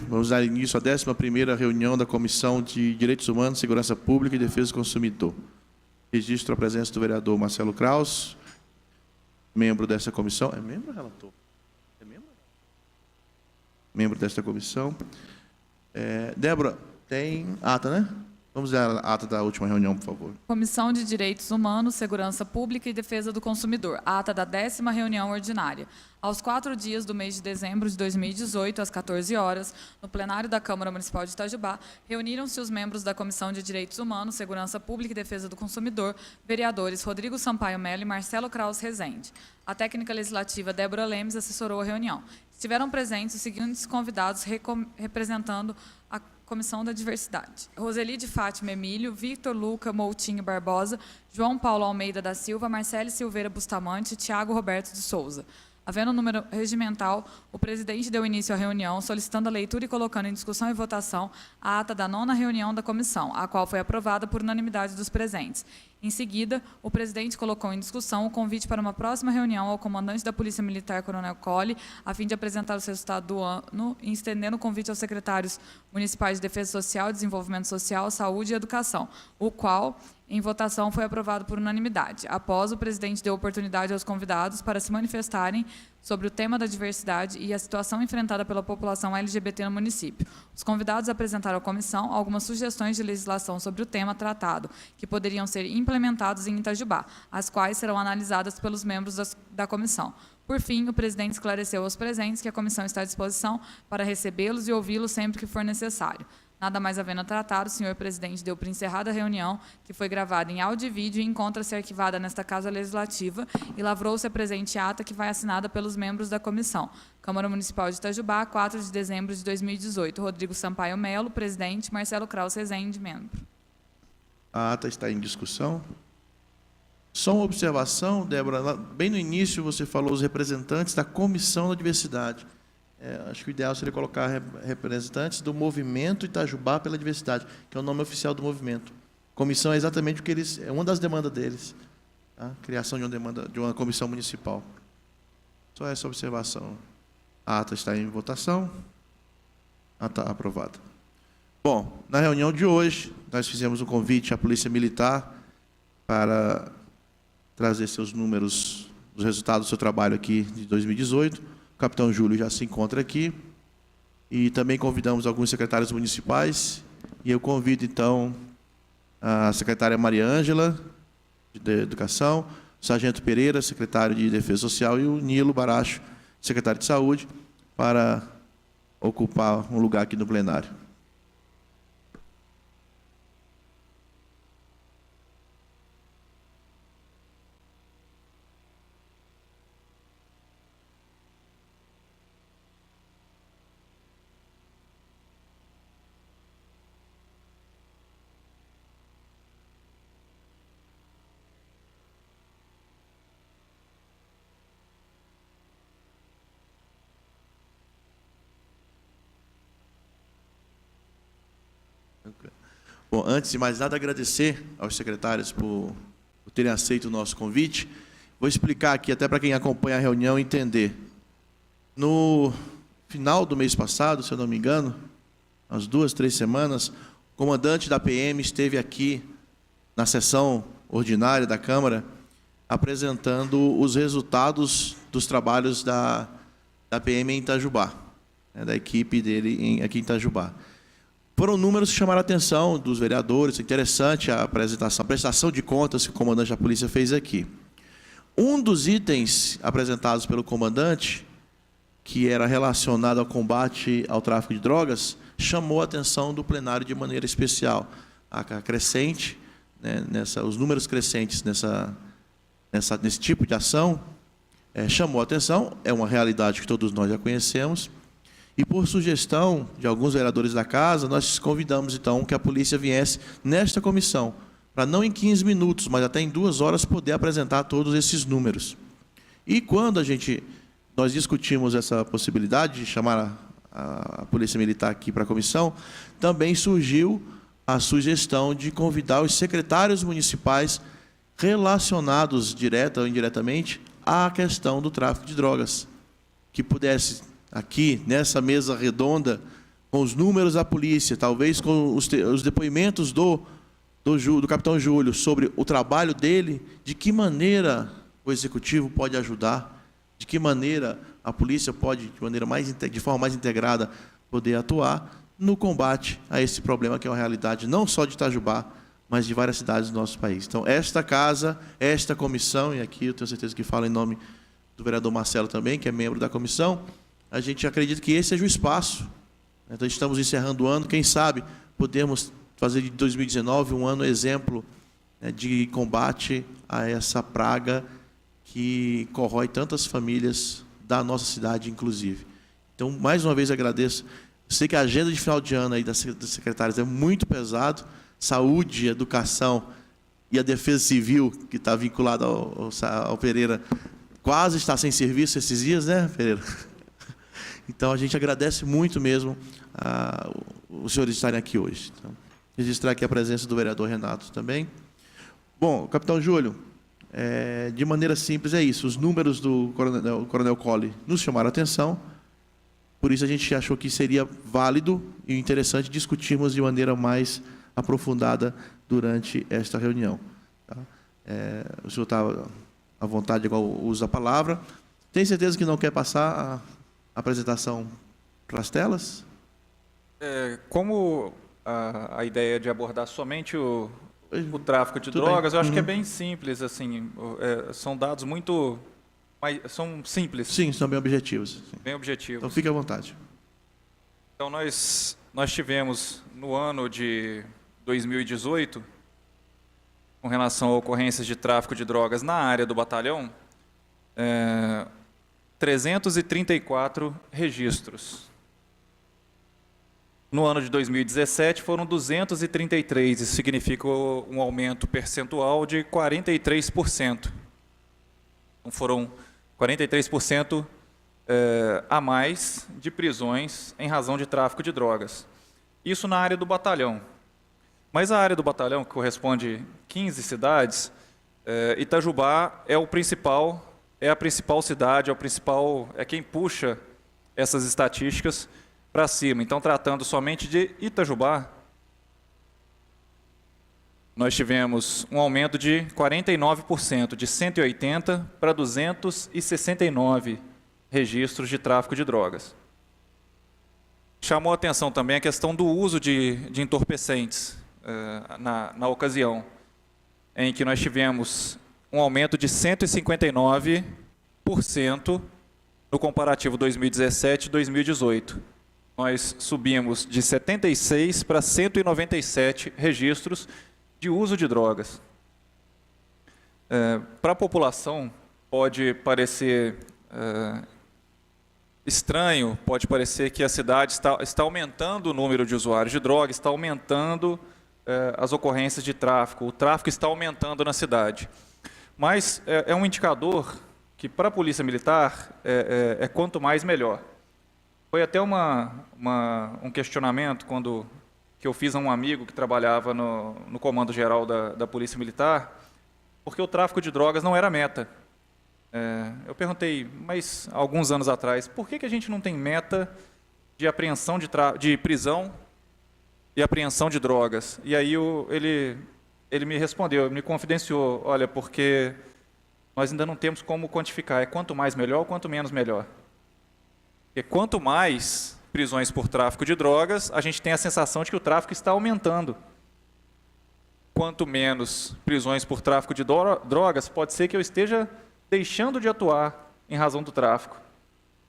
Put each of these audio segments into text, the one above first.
Vamos dar início à 11ª reunião da Comissão de Direitos Humanos, Segurança Pública e Defesa do Consumidor. Registro a presença do vereador Marcelo Kraus, membro dessa comissão. É membro, relator? É membro? Membro desta comissão. Débora, tem ata, né? Vamos ver a ata da última reunião, por favor. Comissão de Direitos Humanos, Segurança Pública e Defesa do Consumidor. Ata da 10ª reunião ordinária. Aos 4 dias do mês de dezembro de 2018, às 14 horas, no plenário da Câmara Municipal de Itajubá, reuniram-se os membros da Comissão de Direitos Humanos, Segurança Pública e Defesa do Consumidor, vereadores Rodrigo Sampaio Melo e Marcelo Kraus Rezende. A técnica legislativa Débora Lemes assessorou a reunião. Estiveram presentes os seguintes convidados representando a Comissão da Diversidade: Roseli de Fátima Emílio, Victor Luca Moutinho Barbosa, João Paulo Almeida da Silva, Marcele Silveira Bustamante e Tiago Roberto de Souza. Havendo número regimental, o presidente deu início à reunião, solicitando a leitura e colocando em discussão e votação a ata da 9ª reunião da comissão, a qual foi aprovada por unanimidade dos presentes. Em seguida, o presidente colocou em discussão o convite para uma próxima reunião ao comandante da Polícia Militar, Coronel Colli, a fim de apresentar os resultados do ano e estendendo o convite aos secretários municipais de Defesa Social, Desenvolvimento Social, Saúde e Educação, o qual, em votação, foi aprovado por unanimidade. Após, o presidente deu oportunidade aos convidados para se manifestarem sobre o tema da diversidade e a situação enfrentada pela população LGBT no município. Os convidados apresentaram à comissão algumas sugestões de legislação sobre o tema tratado, que poderiam ser implementados em Itajubá, as quais serão analisadas pelos membros da comissão. Por fim, o presidente esclareceu aos presentes que a comissão está à disposição para recebê-los e ouvi-los sempre que for necessário. Nada mais havendo a tratar, o senhor presidente deu por encerrada a reunião, que foi gravada em áudio e vídeo e encontra-se arquivada nesta Casa Legislativa, e lavrou-se a presente ata que vai assinada pelos membros da comissão. Câmara Municipal de Itajubá, 4 de dezembro de 2018. Rodrigo Sampaio Melo, presidente. Marcelo Kraus Rezende, membro. A ata está em discussão. Só uma observação, Débora. Bem no início você falou os representantes da Comissão da Diversidade. Acho que o ideal seria colocar representantes do Movimento Itajubá pela Diversidade, que é o nome oficial do movimento. Comissão é exatamente o que eles... É uma das demandas deles. A criação de uma comissão municipal. Só essa observação. A ata está em votação. Ata aprovada. Bom, na reunião de hoje, nós fizemos um convite à Polícia Militar para trazer seus números, os resultados do seu trabalho aqui de 2018. O capitão Júlio já se encontra aqui. E também convidamos alguns secretários municipais. E eu convido, então, a secretária Maria Ângela, de Educação, o sargento Pereira, secretário de Defesa Social, e o Nilo Baracho, secretário de Saúde, para ocupar um lugar aqui no plenário. Bom, antes de mais nada, agradecer aos secretários por terem aceito o nosso convite. Vou explicar aqui, até para quem acompanha a reunião entender. No final do mês passado, se eu não me engano, umas 2, 3 semanas, o comandante da PM esteve aqui na sessão ordinária da Câmara, apresentando os resultados dos trabalhos da PM em Itajubá, da equipe dele aqui em Itajubá. Foram números que chamaram a atenção dos vereadores. Interessante a prestação de contas que o comandante da polícia fez aqui. Um dos itens apresentados pelo comandante, que era relacionado ao combate ao tráfico de drogas, chamou a atenção do plenário de maneira especial. A crescente, né, os números crescentes nesse tipo de ação, chamou a atenção, é uma realidade que todos nós já conhecemos. E por sugestão de alguns vereadores da casa, nós convidamos, então, que a polícia viesse nesta comissão, para não em 15 minutos, mas até em 2 horas, poder apresentar todos esses números. E quando nós discutimos essa possibilidade de chamar a Polícia Militar aqui para a comissão, também surgiu a sugestão de convidar os secretários municipais relacionados, direta ou indiretamente, à questão do tráfico de drogas, que pudesse aqui, nessa mesa redonda, com os números da polícia, talvez com os depoimentos do capitão Júlio sobre o trabalho dele, de que maneira o executivo pode ajudar, de que maneira a polícia pode, de forma mais integrada, poder atuar no combate a esse problema que é uma realidade não só de Itajubá, mas de várias cidades do nosso país. Então, esta casa, esta comissão, e aqui eu tenho certeza que falo em nome do vereador Marcelo também, que é membro da comissão, a gente acredita que esse seja o espaço. Então, estamos encerrando o ano, quem sabe podemos fazer de 2019 um ano exemplo, né, de combate a essa praga que corrói tantas famílias da nossa cidade, inclusive. Então, mais uma vez, agradeço. Eu sei que a agenda de final de ano aí das secretárias é muito pesado, saúde, educação e a defesa civil, que está vinculada ao Pereira, quase está sem serviço esses dias, né, Pereira? Então, a gente agradece muito mesmo os senhores estarem aqui hoje. Então, registrar aqui a presença do vereador Renato também. Bom, capitão Júlio, de maneira simples é isso, os números do Coronel Colli nos chamaram a atenção, por isso a gente achou que seria válido e interessante discutirmos de maneira mais aprofundada durante esta reunião. Tá? O senhor está à vontade, igual usa a palavra. Tem certeza que não quer passar a apresentação para as telas? Como a ideia de abordar somente o tráfico de drogas, eu acho que é bem simples, assim, são dados muito... são simples. Sim, são bem objetivos. Sim. Bem objetivos. Então, fique à vontade. Então, nós tivemos, no ano de 2018, com relação a ocorrências de tráfico de drogas na área do batalhão, 334 registros. No ano de 2017, foram 233, isso significa um aumento percentual de 43%. Então, foram 43% a mais de prisões em razão de tráfico de drogas. Isso na área do batalhão. Mas a área do batalhão, que corresponde a 15 cidades, Itajubá é a principal cidade, é quem puxa essas estatísticas para cima. Então, tratando somente de Itajubá, nós tivemos um aumento de 49%, de 180 para 269 registros de tráfico de drogas. Chamou a atenção também a questão do uso de entorpecentes na ocasião, em que nós tivemos um aumento de 159% no comparativo 2017 e 2018. Nós subimos de 76 para 197 registros de uso de drogas. Para a população, pode parecer estranho, pode parecer que a cidade está aumentando o número de usuários de drogas, está aumentando as ocorrências de tráfico, o tráfico está aumentando na cidade. Mas é um indicador que, para a Polícia Militar, quanto mais, melhor. Foi até um questionamento que eu fiz a um amigo que trabalhava no Comando Geral da Polícia Militar, porque o tráfico de drogas não era meta. Eu perguntei, mas alguns anos atrás, por que a gente não tem meta de apreensão de prisão e apreensão de drogas? E aí ele me respondeu, me confidenciou, olha, porque nós ainda não temos como quantificar, é quanto mais melhor ou quanto menos melhor. Porque quanto mais prisões por tráfico de drogas, a gente tem a sensação de que o tráfico está aumentando. Quanto menos prisões por tráfico de drogas, pode ser que eu esteja deixando de atuar em razão do tráfico.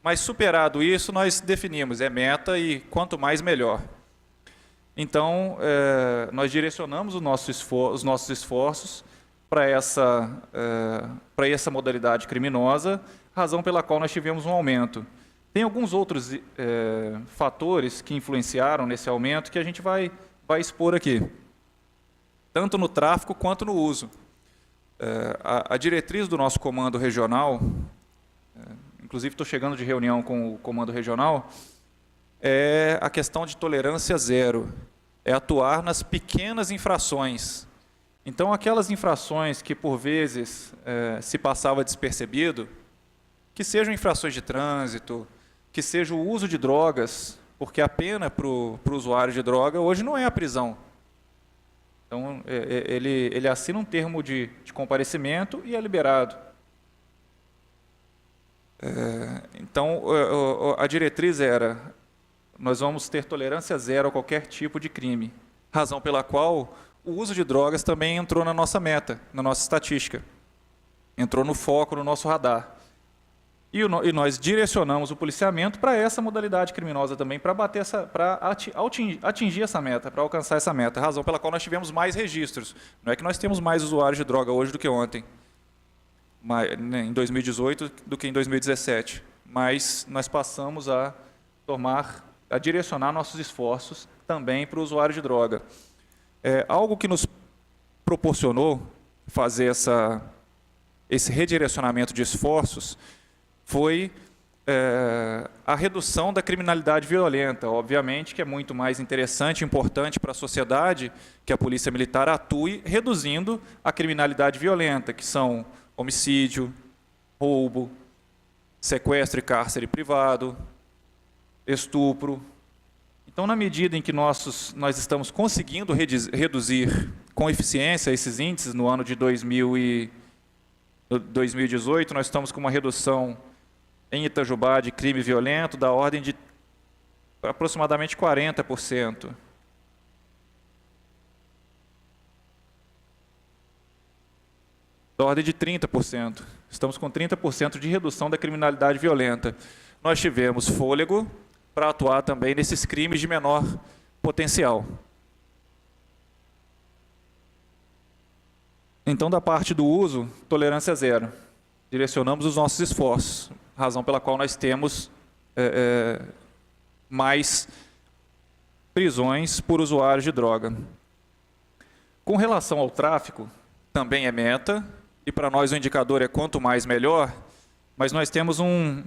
Mas, superado isso, nós definimos, é meta e quanto mais, melhor. Então, nós direcionamos os nossos esforços para essa modalidade criminosa, razão pela qual nós tivemos um aumento. Tem alguns outros fatores que influenciaram nesse aumento que a gente vai expor aqui, tanto no tráfico quanto no uso. A diretriz do nosso comando regional, inclusive estou chegando de reunião com o comando regional, é a questão de tolerância zero, é atuar nas pequenas infrações. Então, aquelas infrações que, por vezes, se passava despercebido, que sejam infrações de trânsito, que seja o uso de drogas porque a pena para o usuário de droga hoje não é a prisão. Então, ele assina um termo de comparecimento e é liberado. Então, a diretriz era: nós vamos ter tolerância zero a qualquer tipo de crime, razão pela qual o uso de drogas também entrou na nossa meta, na nossa estatística, entrou no foco, no nosso radar. E nós direcionamos o policiamento para essa modalidade criminosa também, para atingir essa meta, para alcançar essa meta, razão pela qual nós tivemos mais registros. Não é que nós temos mais usuários de droga hoje do que ontem, em 2018 do que em 2017, mas nós passamos a direcionar nossos esforços também para o usuário de droga. Algo que nos proporcionou fazer esse redirecionamento de esforços foi a redução da criminalidade violenta. Obviamente que é muito mais interessante e importante para a sociedade que a Polícia Militar atue reduzindo a criminalidade violenta, que são homicídio, roubo, sequestro e cárcere privado, estupro. Então, na medida em que nós estamos conseguindo reduzir com eficiência esses índices, no ano de 2018, nós estamos com uma redução em Itajubá de crime violento da ordem de aproximadamente 40%. Da ordem de 30%. Estamos com 30% de redução da criminalidade violenta. Nós tivemos fôlego para atuar também nesses crimes de menor potencial. Então, da parte do uso, tolerância zero. Direcionamos os nossos esforços, razão pela qual nós temos mais prisões por usuários de droga. Com relação ao tráfico, também é meta, e para nós o indicador é quanto mais melhor, mas nós temos um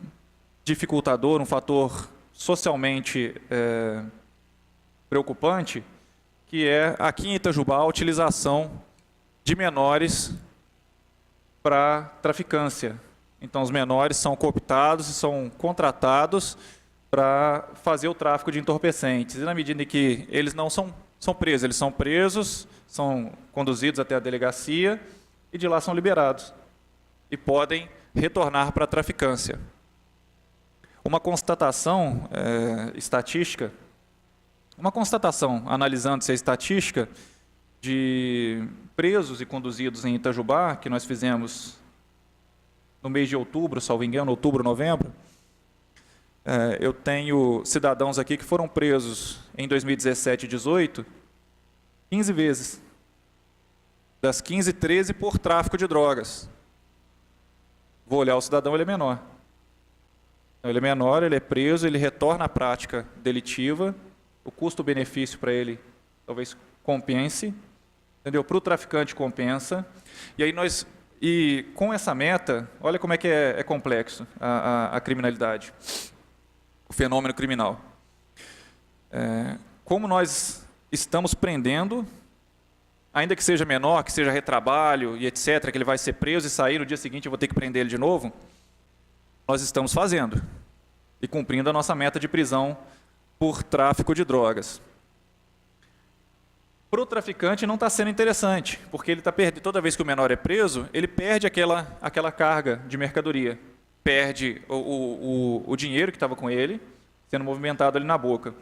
dificultador, um fator socialmente preocupante, que é aqui em Itajubá a utilização de menores para traficância. Então, os menores são cooptados e são contratados para fazer o tráfico de entorpecentes. E na medida em que eles não são presos, eles são presos, são conduzidos até a delegacia e de lá são liberados. E podem retornar para a traficância. Uma constatação estatística, analisando-se a estatística de presos e conduzidos em Itajubá, que nós fizemos no mês de outubro, salvo engano, outubro, novembro. Eu tenho cidadãos aqui que foram presos em 2017 e 2018, 15 vezes. Das 15, 13 por tráfico de drogas. Vou olhar o cidadão, ele é menor. Ele é menor, ele é preso, ele retorna à prática delitiva, o custo-benefício para ele talvez compense, entendeu? Para o traficante compensa. E aí com essa meta, olha como é que é complexo a criminalidade, o fenômeno criminal. Como nós estamos prendendo, ainda que seja menor, que seja retrabalho e etc., que ele vai ser preso e sair no dia seguinte eu vou ter que prender ele de novo, nós estamos fazendo e cumprindo a nossa meta de prisão por tráfico de drogas. Para o traficante não está sendo interessante, porque ele está perdendo, toda vez que o menor é preso, ele perde aquela carga de mercadoria, perde o dinheiro que estava com ele, sendo movimentado ali na boca.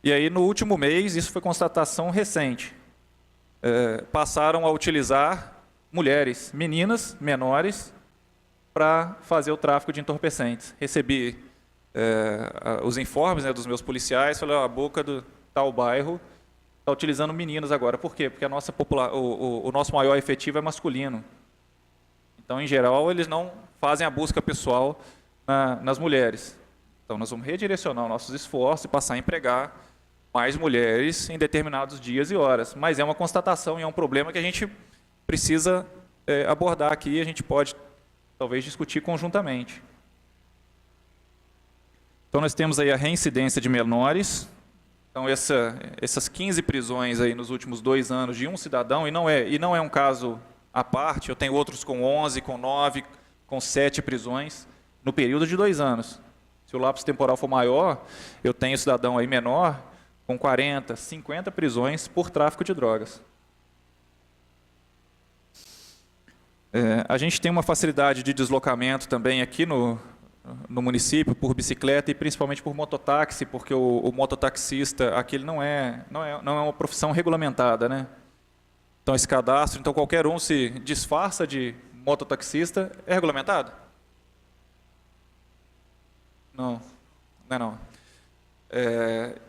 E aí, no último mês, isso foi constatação recente, passaram a utilizar mulheres, meninas menores, para fazer o tráfico de entorpecentes. Recebi os informes dos meus policiais, falei, a boca do tal bairro está utilizando meninas agora. Por quê? Porque o nosso maior efetivo é masculino. Então, em geral, eles não fazem a busca pessoal nas mulheres. Então, nós vamos redirecionar os nossos esforços e passar a empregar mais mulheres em determinados dias e horas. Mas é uma constatação e é um problema que a gente precisa abordar aqui e a gente pode, talvez, discutir conjuntamente. Então, nós temos aí a reincidência de menores. Então, essas 15 prisões aí nos últimos 2 anos de um cidadão, e não é um caso à parte, eu tenho outros com 11, com 9, com 7 prisões, no período de 2 anos. Se Se o lapso temporal for maior, eu tenho cidadão aí menor com 40, 50 prisões por tráfico de drogas. A gente tem uma facilidade de deslocamento também aqui no município por bicicleta e principalmente por mototáxi, porque o mototaxista aqui ele não é uma profissão regulamentada, né? Então esse cadastro, então qualquer um se disfarça de mototaxista, é regulamentado? Não, não é não.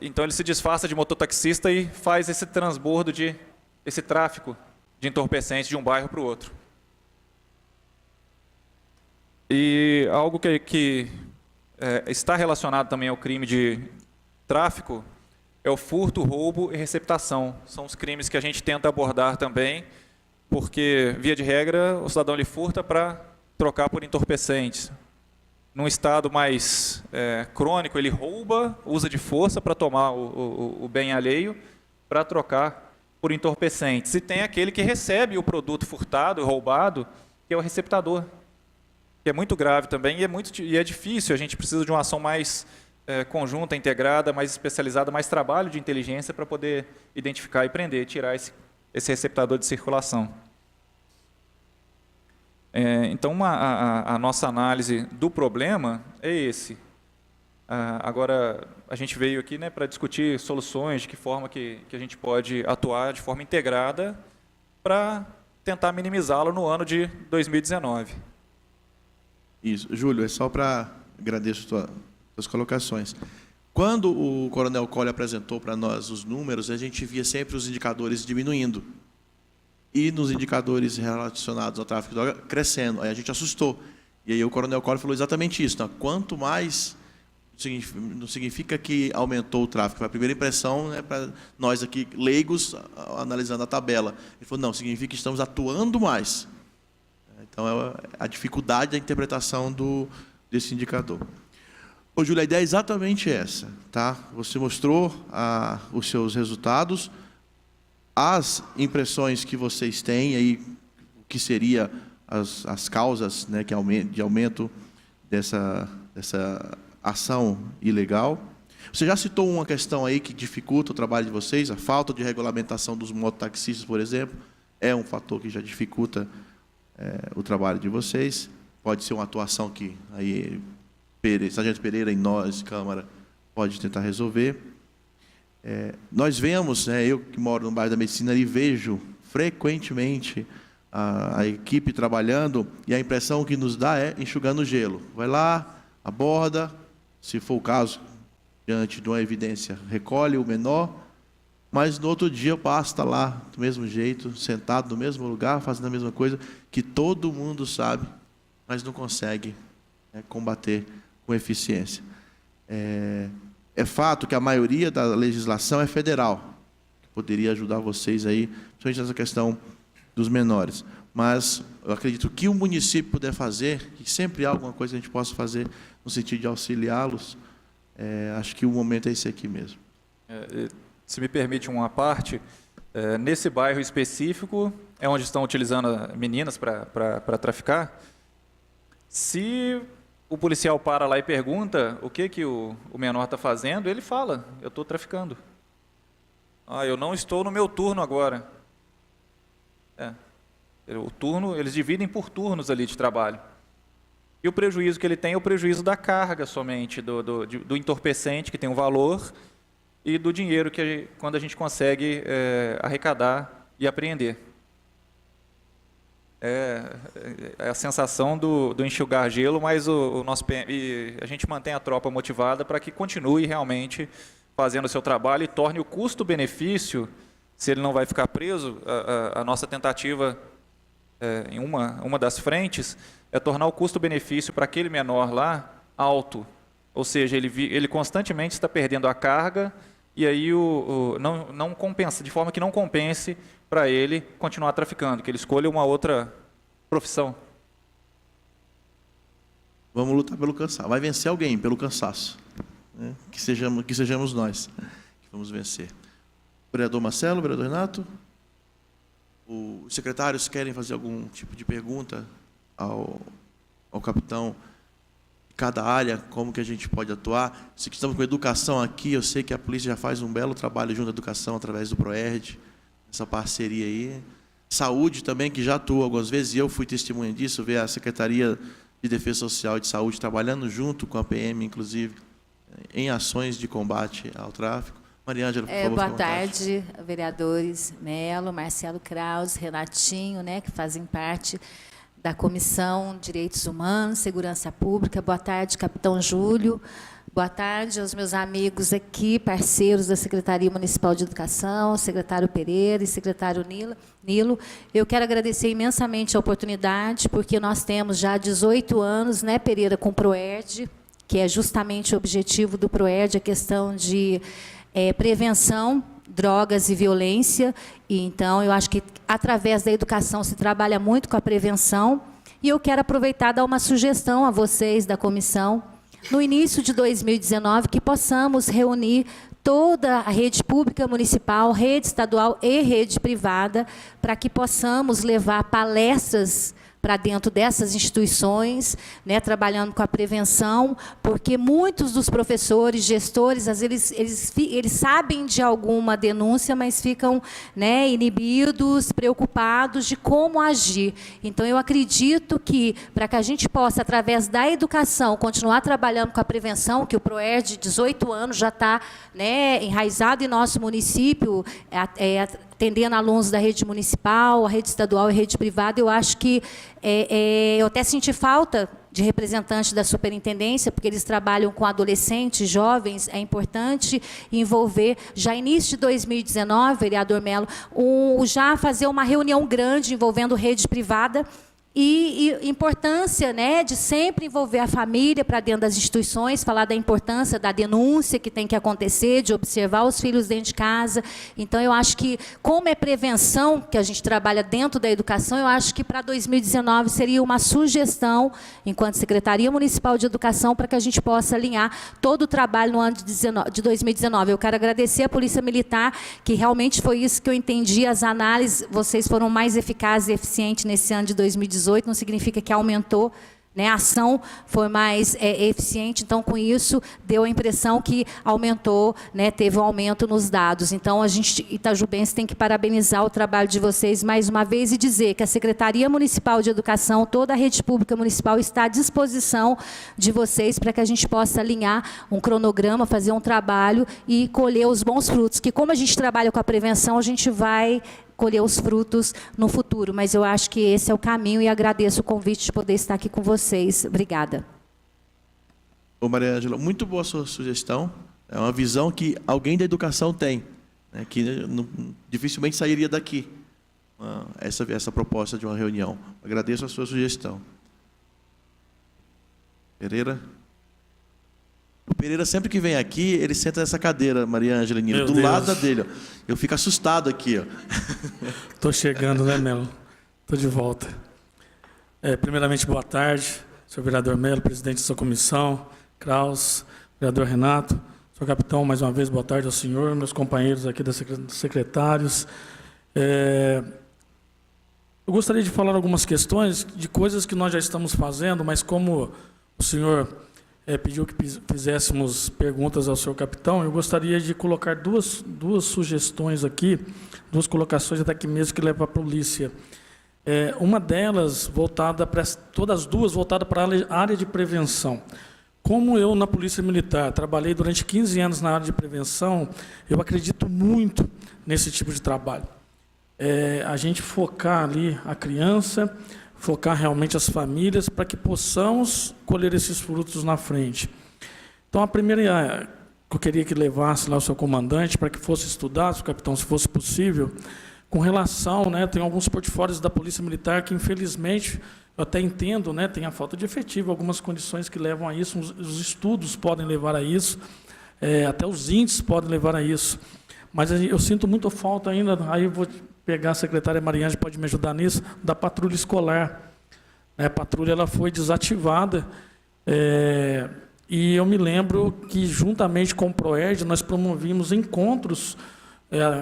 Então ele se disfarça de mototaxista e faz esse transbordo esse tráfico de entorpecentes de um bairro para o outro. E algo que está relacionado também ao crime de tráfico é o furto, roubo e receptação. São os crimes que a gente tenta abordar também, porque, via de regra, o cidadão ele furta para trocar por entorpecentes. Num estado mais crônico, ele rouba, usa de força para tomar o bem alheio, para trocar por entorpecentes. E tem aquele que recebe o produto furtado, roubado, que é o receptador, que é muito grave também e é difícil, a gente precisa de uma ação mais conjunta, integrada, mais especializada, mais trabalho de inteligência para poder identificar e prender, tirar esse receptador de circulação. Então, a nossa análise do problema é esse. Agora, a gente veio aqui, né, para discutir soluções, de que forma que a gente pode atuar de forma integrada para tentar minimizá-lo no ano de 2019. Isso. Júlio, é só para... Agradeço suas colocações. Quando o Coronel Colli apresentou para nós os números, a gente via sempre os indicadores diminuindo. E nos indicadores relacionados ao tráfico de droga, crescendo. Aí a gente assustou. E aí o Coronel Colli falou exatamente isso. Então, quanto mais... Não significa que aumentou o tráfico. A primeira impressão, né, para nós aqui, leigos, analisando a tabela. Ele falou, não, significa que estamos atuando mais. Então, é a dificuldade da interpretação desse indicador. Ô, Júlio, a ideia é exatamente essa. Tá? Você mostrou os seus resultados, as impressões que vocês têm, aí, o que seria as causas, né, de aumento dessa ação ilegal. Você já citou uma questão aí que dificulta o trabalho de vocês, a falta de regulamentação dos mototaxistas, por exemplo, é um fator que já dificulta o trabalho de vocês. Pode ser uma atuação que aí Sargento Pereira e nós, Câmara, pode tentar resolver. Nós vemos, eu que moro no bairro da Medicina e vejo frequentemente a equipe trabalhando, e a impressão que nos dá é enxugando gelo. Vai lá, aborda, se for o caso, diante de uma evidência, recolhe o menor, mas no outro dia passa, está lá do mesmo jeito, sentado no mesmo lugar, fazendo a mesma coisa, que todo mundo sabe, mas não consegue combater com eficiência. É fato que a maioria da legislação é federal, que poderia ajudar vocês aí, principalmente nessa questão dos menores. Mas eu acredito que o município puder fazer, e sempre há alguma coisa que a gente possa fazer no sentido de auxiliá-los, acho que o momento é esse aqui mesmo. Se me permite uma parte, nesse bairro específico, é onde estão utilizando meninas para traficar. Se o policial para lá e pergunta o que o menor está fazendo, ele fala, eu estou traficando. Eu não estou no meu turno agora. O turno, eles dividem por turnos ali de trabalho. E o prejuízo que ele tem é o prejuízo da carga somente, do entorpecente, que tem um valor, e do dinheiro que quando a gente consegue arrecadar e apreender. É a sensação do enxugar gelo, mas a gente mantém a tropa motivada para que continue realmente fazendo o seu trabalho e torne o custo-benefício, se ele não vai ficar preso, a nossa tentativa em uma das frentes é tornar o custo-benefício para aquele menor lá alto. Ou seja, ele constantemente está perdendo a carga e aí não compensa, de forma que não compense para ele continuar traficando, que ele escolha uma outra profissão. Vamos lutar pelo cansaço. Vai vencer alguém pelo cansaço. Né? Que sejamos nós que vamos vencer. Vereador Marcelo, vereador Renato, os secretários querem fazer algum tipo de pergunta ao capitão cada área, como que a gente pode atuar. Se estamos com educação aqui, eu sei que a polícia já faz um belo trabalho junto à educação, através do PROERD, essa parceria aí. Saúde também, que já atua algumas vezes, e eu fui testemunha disso, ver a Secretaria de Defesa Social e de Saúde trabalhando junto com a PM, inclusive, em ações de combate ao tráfico. Mariângela, por favor. Boa tarde, vereadores Melo, Marcelo Kraus, Renatinho, né, que fazem parte da Comissão de Direitos Humanos, Segurança Pública. Boa tarde, capitão Júlio. Boa tarde aos meus amigos aqui, parceiros da Secretaria Municipal de Educação, secretário Pereira e secretário Nilo. Eu quero agradecer imensamente a oportunidade, porque nós temos já 18 anos, né, Pereira, com o PROERD, que é justamente o objetivo do PROERD, a questão de prevenção, drogas e violência. E, então, eu acho que, através da educação, se trabalha muito com a prevenção. E eu quero aproveitar e dar uma sugestão a vocês da comissão, no início de 2019, que possamos reunir toda a rede pública municipal, rede estadual e rede privada, para que possamos levar palestras para dentro dessas instituições, né, trabalhando com a prevenção, porque muitos dos professores, gestores, às vezes eles sabem de alguma denúncia, mas ficam, né, inibidos, preocupados de como agir. Então, eu acredito que, para que a gente possa, através da educação, continuar trabalhando com a prevenção, que o PROERD de 18 anos já está, né, enraizado em nosso município, atendendo alunos da rede municipal, a rede estadual e a rede privada, eu acho que eu até senti falta de representantes da superintendência, porque eles trabalham com adolescentes, jovens. É importante envolver, já início de 2019, vereador Melo, já fazer uma reunião grande envolvendo rede privada, e importância, né, de sempre envolver a família para dentro das instituições, falar da importância da denúncia que tem que acontecer, de observar os filhos dentro de casa. Então, eu acho que, como é prevenção, que a gente trabalha dentro da educação, eu acho que para 2019 seria uma sugestão, enquanto Secretaria Municipal de Educação, para que a gente possa alinhar todo o trabalho no ano de 2019. Eu quero agradecer à Polícia Militar, que realmente foi isso que eu entendi, as análises, vocês foram mais eficazes e eficientes nesse ano de 2018, não significa que aumentou, né, a ação foi mais eficiente. Então, com isso, deu a impressão que aumentou, né, teve um aumento nos dados. Então, a gente, itajubense, tem que parabenizar o trabalho de vocês mais uma vez e dizer que a Secretaria Municipal de Educação, toda a rede pública municipal está à disposição de vocês para que a gente possa alinhar um cronograma, fazer um trabalho e colher os bons frutos. Que, como a gente trabalha com a prevenção, a gente vai colher os frutos no futuro, mas eu acho que esse é o caminho e agradeço o convite de poder estar aqui com vocês. Obrigada. Ô, Mariângela, muito boa a sua sugestão. É uma visão que alguém da educação tem, né, que dificilmente sairia daqui, essa proposta de uma reunião. Agradeço a sua sugestão. Pereira? O Pereira, sempre que vem aqui, ele senta nessa cadeira, Mariângela, Nilo, do lado dele. Ó. Eu fico assustado aqui. Estou chegando, né, Melo? Estou de volta. Primeiramente, boa tarde, senhor vereador Melo, presidente da sua comissão, Kraus, vereador Renato, senhor capitão, mais uma vez, boa tarde ao senhor, meus companheiros aqui dos secretários. Eu gostaria de falar algumas questões de coisas que nós já estamos fazendo, mas como o senhor pediu que fizéssemos perguntas ao senhor capitão, eu gostaria de colocar duas sugestões aqui, duas colocações até aqui mesmo que levam para a polícia. Uma delas, todas duas voltadas para a área de prevenção. Como eu, na Polícia Militar, trabalhei durante 15 anos na área de prevenção, eu acredito muito nesse tipo de trabalho. A gente focar ali a criança, focar realmente as famílias para que possamos colher esses frutos na frente. Então, a primeira que eu queria que levasse lá o seu comandante para que fosse estudado, se capitão, se fosse possível, com relação, né, tem alguns portfólios da Polícia Militar que, infelizmente, eu até entendo, né, tem a falta de efetivo, algumas condições que levam a isso, os estudos podem levar a isso, até os índices podem levar a isso. Mas eu sinto muita falta ainda, aí eu vou pegar a secretária Mariângela, pode me ajudar nisso, da patrulha escolar. A patrulha ela foi desativada, e eu me lembro que, juntamente com o PROERD, nós promovimos encontros,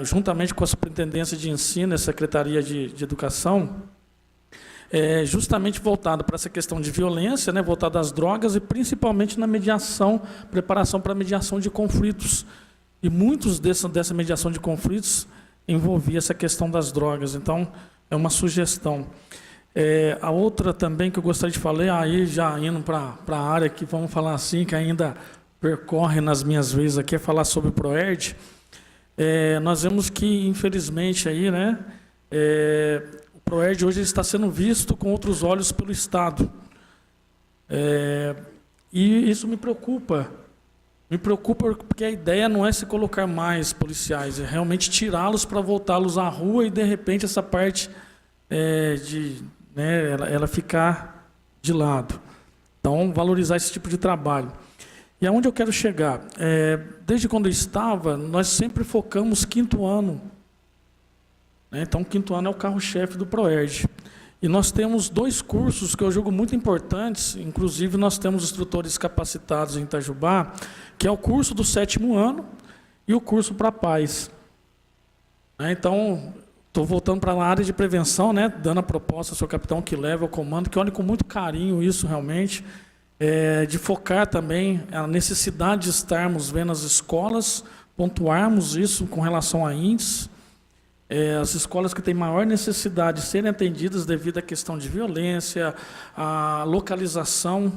juntamente com a Superintendência de Ensino e a Secretaria de Educação, justamente voltado para essa questão de violência, né, voltado às drogas e principalmente na mediação, preparação para mediação de conflitos. E muitos dessa mediação de conflitos envolvia essa questão das drogas. Então, é uma sugestão. A outra também que eu gostaria de falar, aí já indo para a área que, vamos falar assim, que ainda percorre nas minhas veias aqui, é falar sobre o PROERD. Nós vemos que, infelizmente, aí, né, o PROERD hoje está sendo visto com outros olhos pelo Estado. E isso me preocupa. Me preocupa porque a ideia não é se colocar mais policiais, é realmente tirá-los para voltá-los à rua e, de repente, essa parte ela ficar de lado. Então, valorizar esse tipo de trabalho. E aonde eu quero chegar? Desde quando eu estava, nós sempre focamos 5º ano. Então, o 5º ano é o carro-chefe do PROERD. E nós temos 2 cursos que eu julgo muito importantes, inclusive nós temos instrutores capacitados em Itajubá, que é o curso do 7º ano e o curso para paz. Então, estou voltando para a área de prevenção, né, dando a proposta ao seu capitão que leva o comando, que olhe com muito carinho isso realmente, de focar também a necessidade de estarmos vendo as escolas, pontuarmos isso com relação a índices, as escolas que têm maior necessidade de serem atendidas devido à questão de violência, a localização,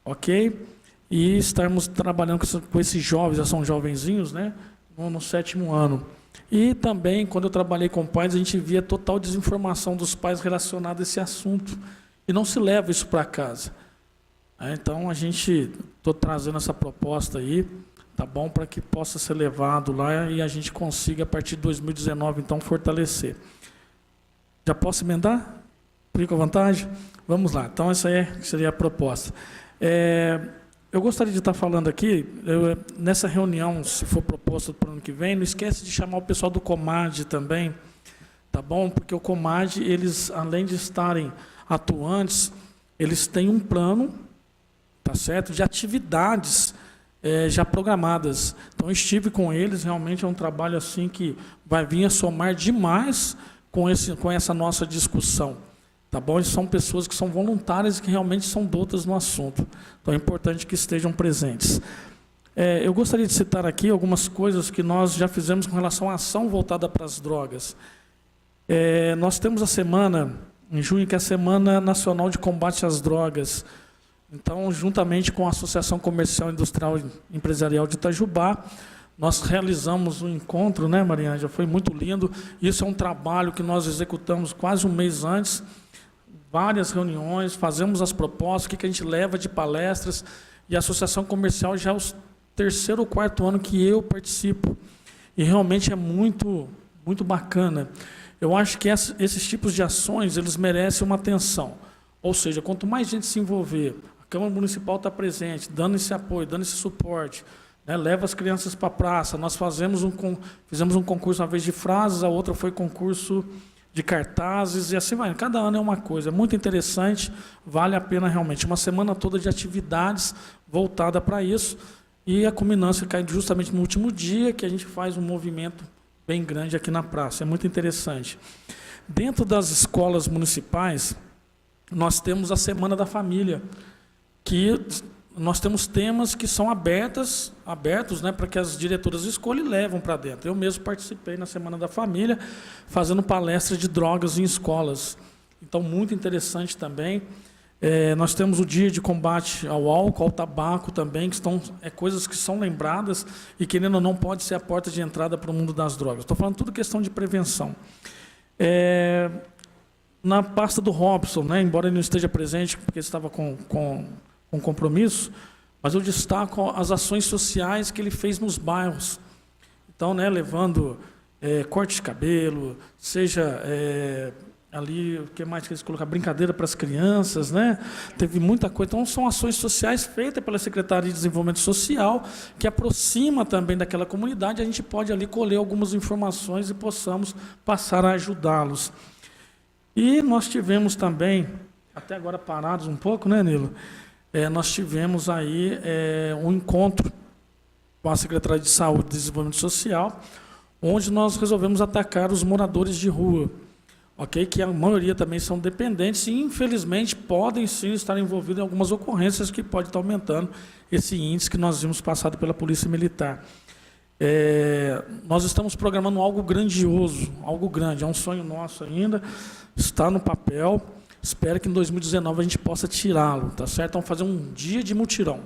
ok? E estarmos trabalhando com esses jovens, já são jovenzinhos, né, no 7º ano. E também, quando eu trabalhei com pais, a gente via total desinformação dos pais relacionada a esse assunto. E não se leva isso para casa. Então, estou trazendo essa proposta aí, tá bom? Para que possa ser levado lá e a gente consiga, a partir de 2019, então, fortalecer. Já posso emendar? Fica à vontade? Vamos lá. Então, essa seria a proposta. Eu gostaria de estar falando aqui, nessa reunião, se for proposta para o ano que vem, não esquece de chamar o pessoal do COMAD também, tá bom? Porque o COMAD, eles, além de estarem atuantes, eles têm um plano, tá certo, de atividades já programadas. Então, eu estive com eles, realmente é um trabalho assim que vai vir a somar demais com essa nossa discussão. Tá bom? Eles são pessoas que são voluntárias e que realmente são doutas no assunto. Então, é importante que estejam presentes. Eu gostaria de citar aqui algumas coisas que nós já fizemos com relação à ação voltada para as drogas. Nós temos a semana, em junho, que é a Semana Nacional de Combate às Drogas. Então, juntamente com a Associação Comercial Industrial e Empresarial de Itajubá, nós realizamos um encontro, né, Mariângela? Foi muito lindo. Isso é um trabalho que nós executamos quase um mês antes, várias reuniões, fazemos as propostas, o que a gente leva de palestras, e a Associação Comercial já é o 3º ou 4º ano que eu participo, e realmente é muito, muito bacana. Eu acho que esses tipos de ações, eles merecem uma atenção, ou seja, quanto mais gente se envolver, a Câmara Municipal está presente, dando esse apoio, dando esse suporte, né, leva as crianças para a praça, nós fizemos um concurso uma vez de frases, a outra foi concurso de cartazes, e assim vai. Cada ano é uma coisa. É muito interessante, vale a pena realmente. Uma semana toda de atividades voltada para isso, e a culminância cai justamente no último dia, que a gente faz um movimento bem grande aqui na praça. É muito interessante. Dentro das escolas municipais, nós temos a Semana da Família, que nós temos temas que são abertos, né, para que as diretoras escolham e levam para dentro. Eu mesmo participei na Semana da Família, fazendo palestras de drogas em escolas. Então, muito interessante também. Nós temos o dia de combate ao álcool, ao tabaco também, que estão, coisas que são lembradas e, querendo ou não, pode ser a porta de entrada para o mundo das drogas. Estou falando tudo questão de prevenção. Na pasta do Robson, né, embora ele não esteja presente, porque estava com compromisso, mas eu destaco as ações sociais que ele fez nos bairros. Então, né, levando corte de cabelo, seja ali, o que mais que eles colocaram? Brincadeira para as crianças, né? Teve muita coisa. Então, são ações sociais feitas pela Secretaria de Desenvolvimento Social, que aproxima também daquela comunidade, a gente pode ali colher algumas informações e possamos passar a ajudá-los. E nós tivemos também, até agora parados um pouco, né, Nilo? Nós tivemos aí um encontro com a Secretaria de Saúde e Desenvolvimento Social, onde nós resolvemos atacar os moradores de rua. ok? Que a maioria também são dependentes e, infelizmente, podem sim estar envolvidos em algumas ocorrências que pode estar aumentando esse índice que nós vimos passado pela Polícia Militar. Nós estamos programando algo grandioso, algo grande, é um sonho nosso ainda, está no papel, espero que em 2019 a gente possa tirá-lo, tá certo? Vamos fazer um dia de mutirão.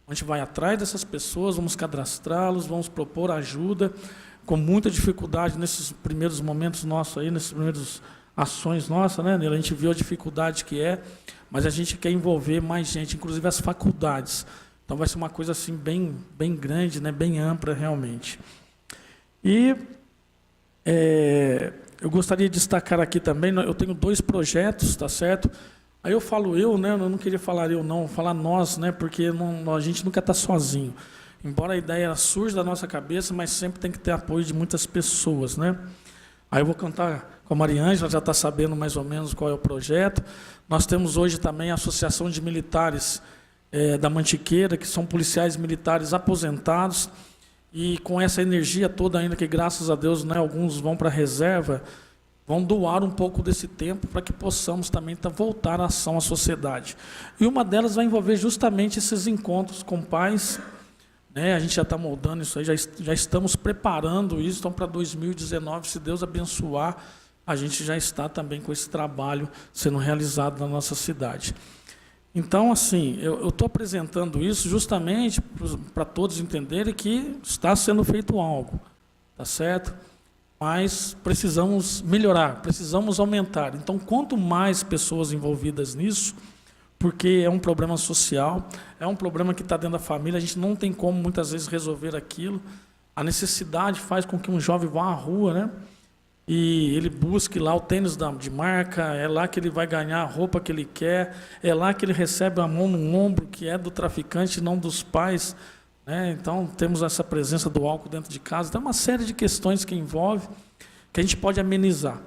A gente vai atrás dessas pessoas, vamos cadastrá-los, vamos propor ajuda, com muita dificuldade nesses primeiros momentos nossos aí, nessas primeiras ações nossas, né, Nila? A gente viu a dificuldade que é, mas a gente quer envolver mais gente, inclusive as faculdades. Então vai ser uma coisa assim bem grande, né, bem ampla realmente. E eu gostaria de destacar aqui também, eu tenho 2 projetos, tá certo? Aí eu falo né, eu não queria falar eu não, falar nós, né, porque a gente nunca está sozinho. Embora a ideia surja da nossa cabeça, mas sempre tem que ter apoio de muitas pessoas, né? Aí eu vou contar com a Mariângela, já está sabendo mais ou menos qual é o projeto. Nós temos hoje também a Associação de Militares da Mantiqueira, que são policiais militares aposentados, e com essa energia toda ainda, que graças a Deus, né, alguns vão para a reserva, vão doar um pouco desse tempo para que possamos também voltar à ação à sociedade. E uma delas vai envolver justamente esses encontros com pais, né? A gente já está moldando isso aí, já estamos preparando isso, então para 2019, se Deus abençoar, a gente já está também com esse trabalho sendo realizado na nossa cidade. Então, assim, eu estou apresentando isso justamente para todos entenderem que está sendo feito algo, tá certo? Mas precisamos melhorar, precisamos aumentar. Então, quanto mais pessoas envolvidas nisso, porque é um problema social, é um problema que está dentro da família, a gente não tem como, muitas vezes, resolver aquilo. A necessidade faz com que um jovem vá à rua, né? E ele busque lá o tênis de marca, é lá que ele vai ganhar a roupa que ele quer, é lá que ele recebe a mão no ombro, que é do traficante, não dos pais, né? Então, temos essa presença do álcool dentro de casa. Tem uma série de questões que envolve, que a gente pode amenizar,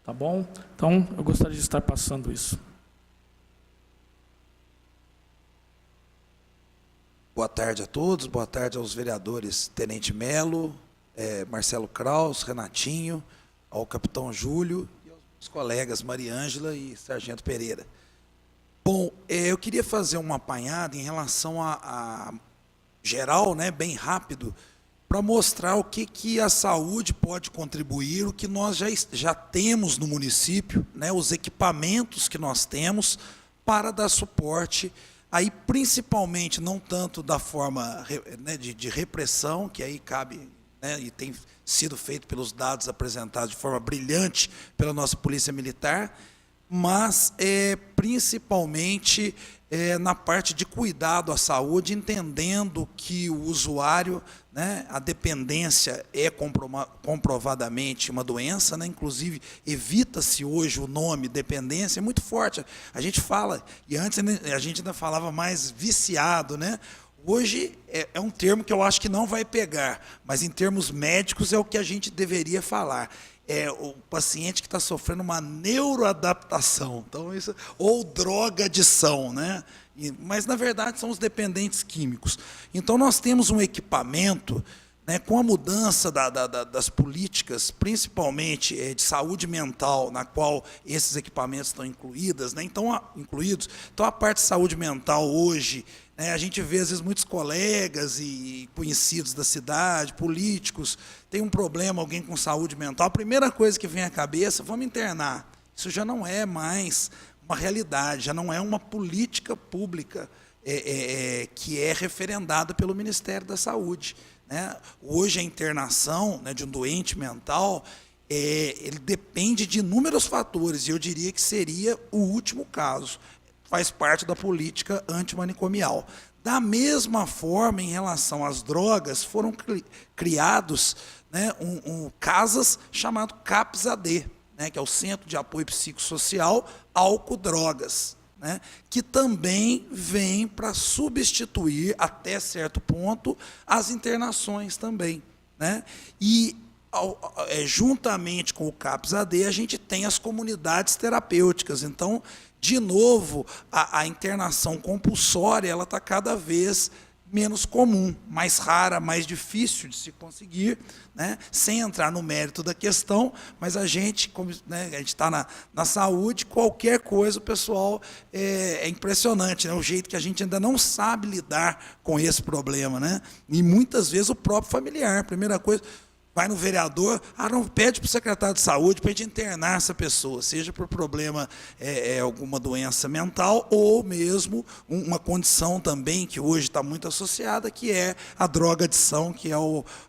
tá bom? Então, eu gostaria de estar passando isso. Boa tarde a todos, boa tarde aos vereadores Tenente Melo, Marcelo Kraus, Renatinho, ao Capitão Júlio e aos colegas Mariângela e Sargento Pereira. Bom, eu queria fazer uma apanhada em relação a geral, né, bem rápido, para mostrar o que a saúde pode contribuir, o que nós já temos no município, né, os equipamentos que nós temos para dar suporte, aí principalmente não tanto da forma, né, de repressão, que aí cabe, né, e tem sido feito pelos dados apresentados de forma brilhante pela nossa Polícia Militar, mas principalmente na parte de cuidado à saúde, entendendo que o usuário, né, a dependência é comprovadamente uma doença, né, inclusive evita-se hoje o nome dependência, é muito forte. A gente fala, e antes a gente ainda falava mais viciado, né? Hoje é um termo que eu acho que não vai pegar, mas em termos médicos é o que a gente deveria falar. É o paciente que está sofrendo uma neuroadaptação, então isso, ou droga-adição, né? Mas, na verdade, são os dependentes químicos. Então, nós temos um equipamento, né, com a mudança das políticas, principalmente de saúde mental, na qual esses equipamentos estão incluídos, né? Então, a parte de saúde mental hoje, né, a gente vê, às vezes, muitos colegas e conhecidos da cidade, políticos, tem um problema, alguém com saúde mental, a primeira coisa que vem à cabeça, vamos internar. Isso já não é mais uma realidade, já não é uma política pública que é referendada pelo Ministério da Saúde, né? Hoje a internação, né, de um doente mental, ele depende de inúmeros fatores, e eu diria que seria o último caso, faz parte da política antimanicomial. Da mesma forma, em relação às drogas, foram criados, né, casas chamado CAPS-AD, né, que é o Centro de Apoio Psicossocial Álcool Drogas, né, que também vem para substituir, até certo ponto, as internações também, né? E, juntamente com o CAPS-AD, a gente tem as comunidades terapêuticas. Então, de novo, a internação compulsória ela está cada vez menos comum, mais rara, mais difícil de se conseguir, né? Sem entrar no mérito da questão, mas a gente, como, né, a gente está na saúde, qualquer coisa, o pessoal é impressionante, né? O jeito que a gente ainda não sabe lidar com esse problema, né? E muitas vezes o próprio familiar, primeira coisa, vai no vereador, não, pede para o secretário de saúde para a gente internar essa pessoa, seja por problema, alguma doença mental, ou mesmo uma condição também que hoje está muito associada, que é a drogadição, que é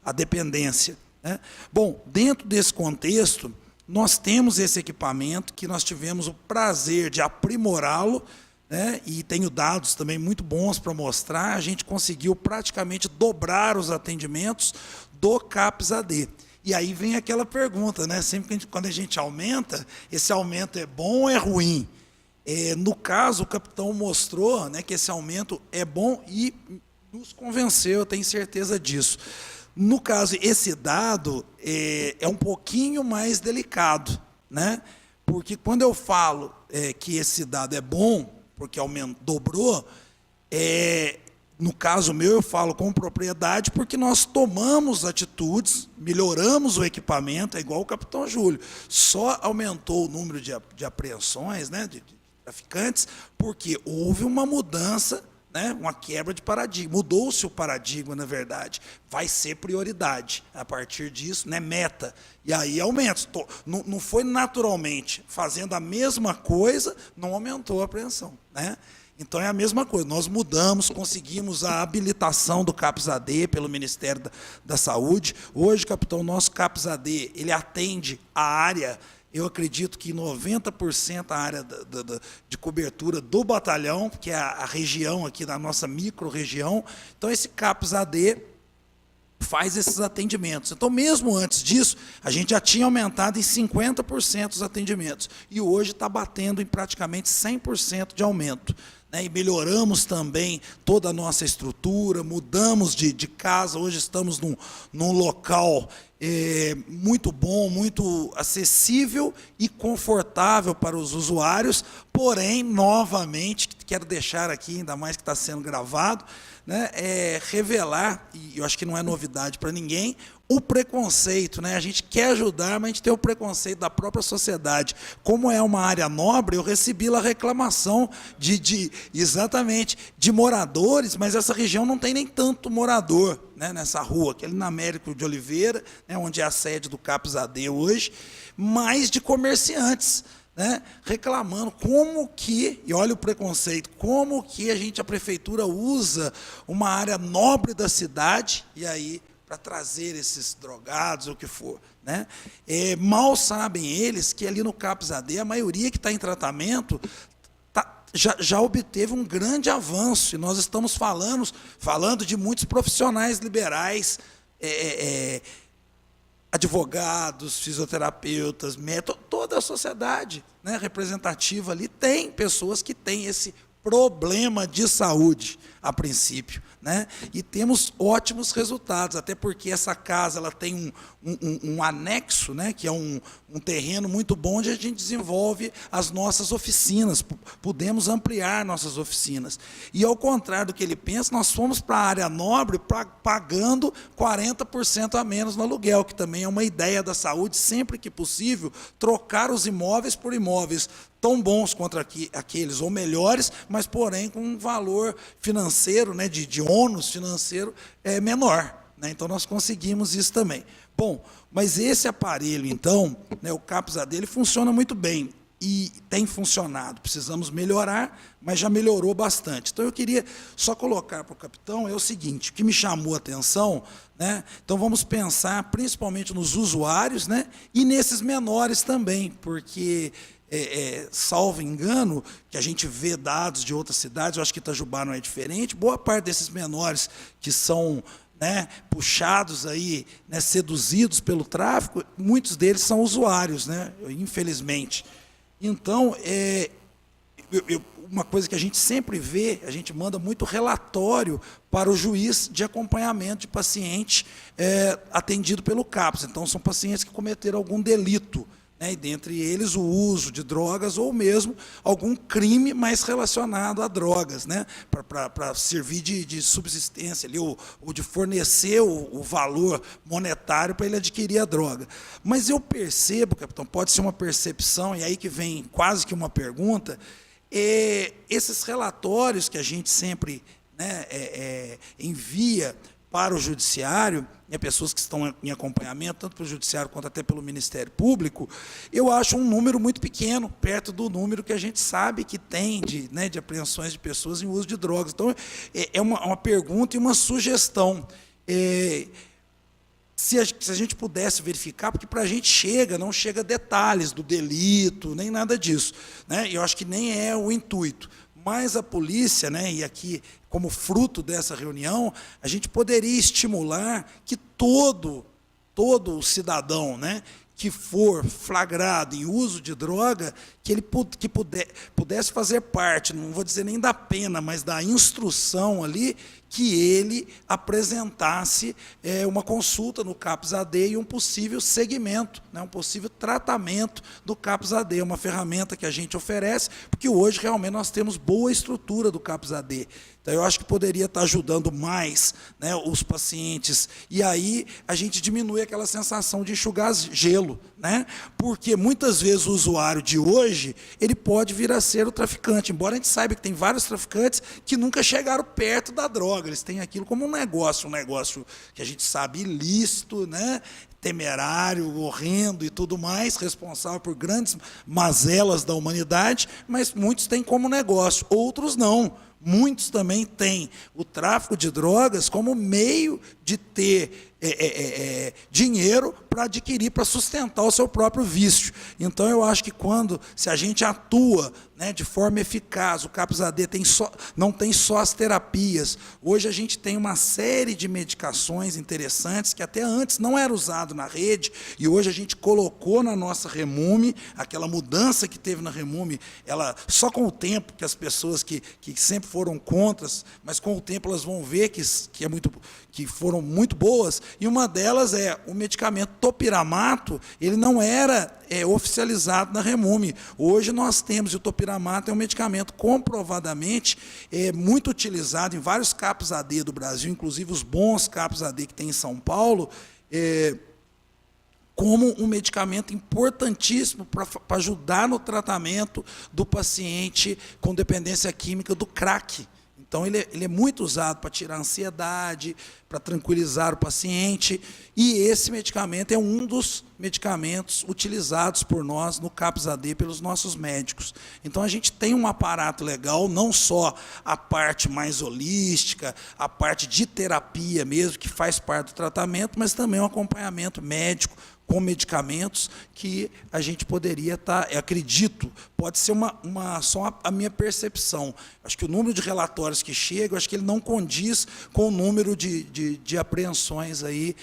a dependência, né? Bom, dentro desse contexto, nós temos esse equipamento, que nós tivemos o prazer de aprimorá-lo, né? E tenho dados também muito bons para mostrar, a gente conseguiu praticamente dobrar os atendimentos do CAPS-AD. E aí vem aquela pergunta, né? Sempre que quando a gente aumenta, esse aumento é bom ou é ruim? No caso, o capitão mostrou, né, que esse aumento é bom e nos convenceu, eu tenho certeza disso. No caso, esse dado é um pouquinho mais delicado, né? Porque quando eu falo que esse dado é bom, porque dobrou, no caso meu, eu falo com propriedade porque nós tomamos atitudes, melhoramos o equipamento, é igual o capitão Júlio. Só aumentou o número de apreensões, né, de traficantes, porque houve uma mudança, né, uma quebra de paradigma. Mudou-se o paradigma, na verdade. Vai ser prioridade. A partir disso, né, meta. E aí aumenta. Não foi naturalmente. Fazendo a mesma coisa, não aumentou a apreensão, né? Então, é a mesma coisa, nós mudamos, conseguimos a habilitação do CAPS-AD pelo Ministério da Saúde. Hoje, capitão, nosso CAPS-AD, ele atende a área, eu acredito que 90% a área de cobertura do batalhão, que é a região aqui da nossa micro-região. Então, esse CAPS-AD faz esses atendimentos. Então, mesmo antes disso, a gente já tinha aumentado em 50% os atendimentos. E hoje está batendo em praticamente 100% de aumento, né? E melhoramos também toda a nossa estrutura, mudamos de casa, hoje estamos num local muito bom, muito acessível e confortável para os usuários, porém, novamente, quero deixar aqui, ainda mais que está sendo gravado, né, revelar, e eu acho que não é novidade para ninguém, o preconceito, né? A gente quer ajudar, mas a gente tem o preconceito da própria sociedade. Como é uma área nobre, eu recebi lá reclamação exatamente de moradores, mas essa região não tem nem tanto morador, né, nessa rua, aquele na Américo de Oliveira, né, onde é a sede do CAPS-AD hoje, mas de comerciantes, né, reclamando como que, e olha o preconceito, como que a prefeitura usa uma área nobre da cidade, e aí para trazer esses drogados, ou o que for, né? Mal sabem eles que ali no CAPS-AD, a maioria que está em tratamento já obteve um grande avanço, e nós estamos falando de muitos profissionais liberais, advogados, fisioterapeutas, médicos, toda a sociedade, né, representativa ali tem pessoas que têm esse problema de saúde, a princípio, né? E temos ótimos resultados, até porque essa casa ela tem um anexo, né, que é um terreno muito bom, onde a gente desenvolve as nossas oficinas, podemos ampliar nossas oficinas. E, ao contrário do que ele pensa, nós fomos para a área nobre pagando 40% a menos no aluguel, que também é uma ideia da saúde, sempre que possível, trocar os imóveis por imóveis tão bons quanto aqueles, ou melhores, mas, porém, com um valor financeiro, né, de ônus financeiro menor, né? Então, nós conseguimos isso também. Bom, mas esse aparelho, então, né, o CAPS-AD, ele funciona muito bem, e tem funcionado. Precisamos melhorar, mas já melhorou bastante. Então, eu queria só colocar para o capitão, é o seguinte, o que me chamou a atenção, né, então vamos pensar principalmente nos usuários, né, e nesses menores também, porque... salvo engano, que a gente vê dados de outras cidades, eu acho que Itajubá não é diferente, boa parte desses menores que são, né, puxados aí, né, seduzidos pelo tráfico, muitos deles são usuários, né, infelizmente. Então, uma coisa que a gente sempre vê, a gente manda muito relatório para o juiz de acompanhamento de paciente atendido pelo CAPS. Então, são pacientes que cometeram algum delito, né, e dentre eles o uso de drogas ou mesmo algum crime mais relacionado a drogas, né, para servir de subsistência ali, ou de fornecer o valor monetário para ele adquirir a droga. Mas eu percebo, capitão, pode ser uma percepção, e aí que vem quase que uma pergunta, esses relatórios que a gente sempre, né, envia para o Judiciário, né, pessoas que estão em acompanhamento, tanto pelo Judiciário quanto até pelo Ministério Público, eu acho um número muito pequeno, perto do número que a gente sabe que tem de apreensões de pessoas em uso de drogas. Então, é uma pergunta e uma sugestão. Se a gente pudesse verificar, porque para a gente não chega detalhes do delito, nem nada disso, né? Eu acho que nem é o intuito. Mas a polícia, né, e aqui, como fruto dessa reunião, a gente poderia estimular que todo cidadão, né, que for flagrado em uso de droga, que ele pudesse fazer parte, não vou dizer nem da pena, mas da instrução ali, que ele apresentasse uma consulta no CAPS-AD e um possível segmento, né, um possível tratamento do CAPS-AD, uma ferramenta que a gente oferece, porque hoje realmente nós temos boa estrutura do CAPS-AD. Então, eu acho que poderia estar ajudando mais, né, os pacientes, e aí a gente diminui aquela sensação de enxugar gelo, né, porque muitas vezes o usuário de hoje, ele pode vir a ser o traficante, embora a gente saiba que tem vários traficantes que nunca chegaram perto da droga, eles têm aquilo como um negócio que a gente sabe ilícito, né, temerário, horrendo e tudo mais, responsável por grandes mazelas da humanidade, mas muitos têm como negócio, outros não. Muitos também têm o tráfico de drogas como meio de ter dinheiro para adquirir, para sustentar o seu próprio vício. Então, eu acho que se a gente atua, né, de forma eficaz, o CAPS-AD não tem só as terapias. Hoje a gente tem uma série de medicações interessantes que até antes não era usado na rede, e hoje a gente colocou na nossa Remume, aquela mudança que teve na Remume, ela, só com o tempo, que as pessoas que sempre foram contras, mas com o tempo elas vão ver que foram muito boas, e uma delas é o medicamento topiramato, ele não era oficializado na Remume. Hoje nós temos, e o topiramato é um medicamento comprovadamente muito utilizado em vários CAPS-AD do Brasil, inclusive os bons CAPS-AD que tem em São Paulo, como um medicamento importantíssimo para ajudar no tratamento do paciente com dependência química do crack. Então, ele é muito usado para tirar a ansiedade, para tranquilizar o paciente, e esse medicamento é um dos medicamentos utilizados por nós no CAPS-AD pelos nossos médicos. Então, a gente tem um aparato legal, não só a parte mais holística, a parte de terapia mesmo, que faz parte do tratamento, mas também um acompanhamento médico, com medicamentos que a gente poderia estar, acredito, pode ser só a minha percepção. Acho que o número de relatórios que chegam, acho que ele não condiz com o número de apreensões aí,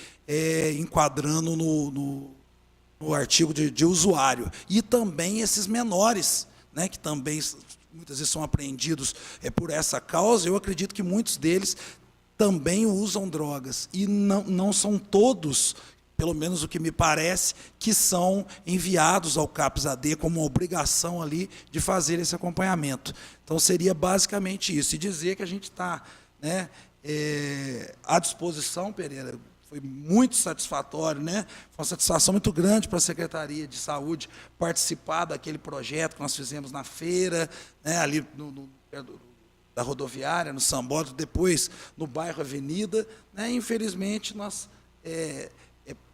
enquadrando no artigo de usuário. E também esses menores, né, que também muitas vezes são apreendidos por essa causa, eu acredito que muitos deles também usam drogas. E não são todos, pelo menos o que me parece, que são enviados ao CAPS-AD como uma obrigação ali de fazer esse acompanhamento. Então, seria basicamente isso. E dizer que a gente está, né, à disposição, Pereira, foi muito satisfatório, né? Foi uma satisfação muito grande para a Secretaria de Saúde participar daquele projeto que nós fizemos na feira, né, ali da rodoviária, no Sambódromo, depois no bairro Avenida, né? Infelizmente, nós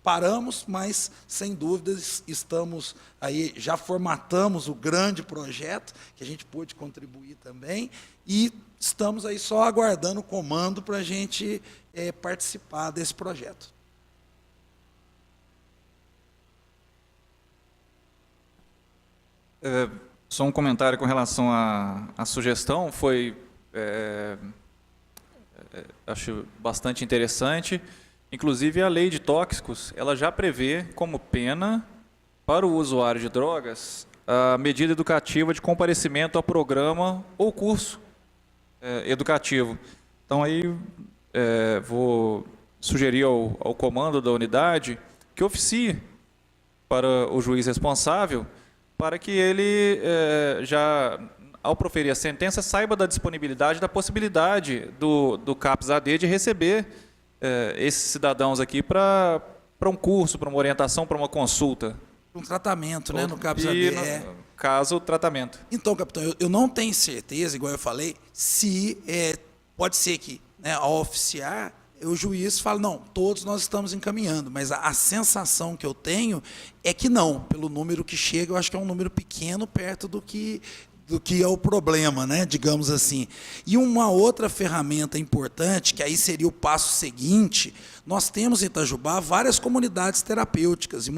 paramos, mas, sem dúvidas, estamos aí, já formatamos o grande projeto, que a gente pôde contribuir também, e estamos aí só aguardando o comando para a gente participar desse projeto. Só um comentário com relação à sugestão, acho bastante interessante. Inclusive, a lei de tóxicos, ela já prevê como pena para o usuário de drogas a medida educativa de comparecimento a programa ou curso educativo. Então, aí vou sugerir ao comando da unidade que oficie para o juiz responsável, para que ele já, ao proferir a sentença, saiba da disponibilidade, da possibilidade do CAPS-AD de receber esses cidadãos aqui para um curso, para uma orientação, para uma consulta. Um tratamento, né, no CAPS-AD. E, caso, tratamento. Então, capitão, eu não tenho certeza, igual eu falei, se pode ser que, né, ao oficiar, o juiz fala, não, todos nós estamos encaminhando, mas a sensação que eu tenho é que não, pelo número que chega, eu acho que é um número pequeno perto do que é o problema, né, digamos assim. E uma outra ferramenta importante, que aí seria o passo seguinte, nós temos em Itajubá várias comunidades terapêuticas, e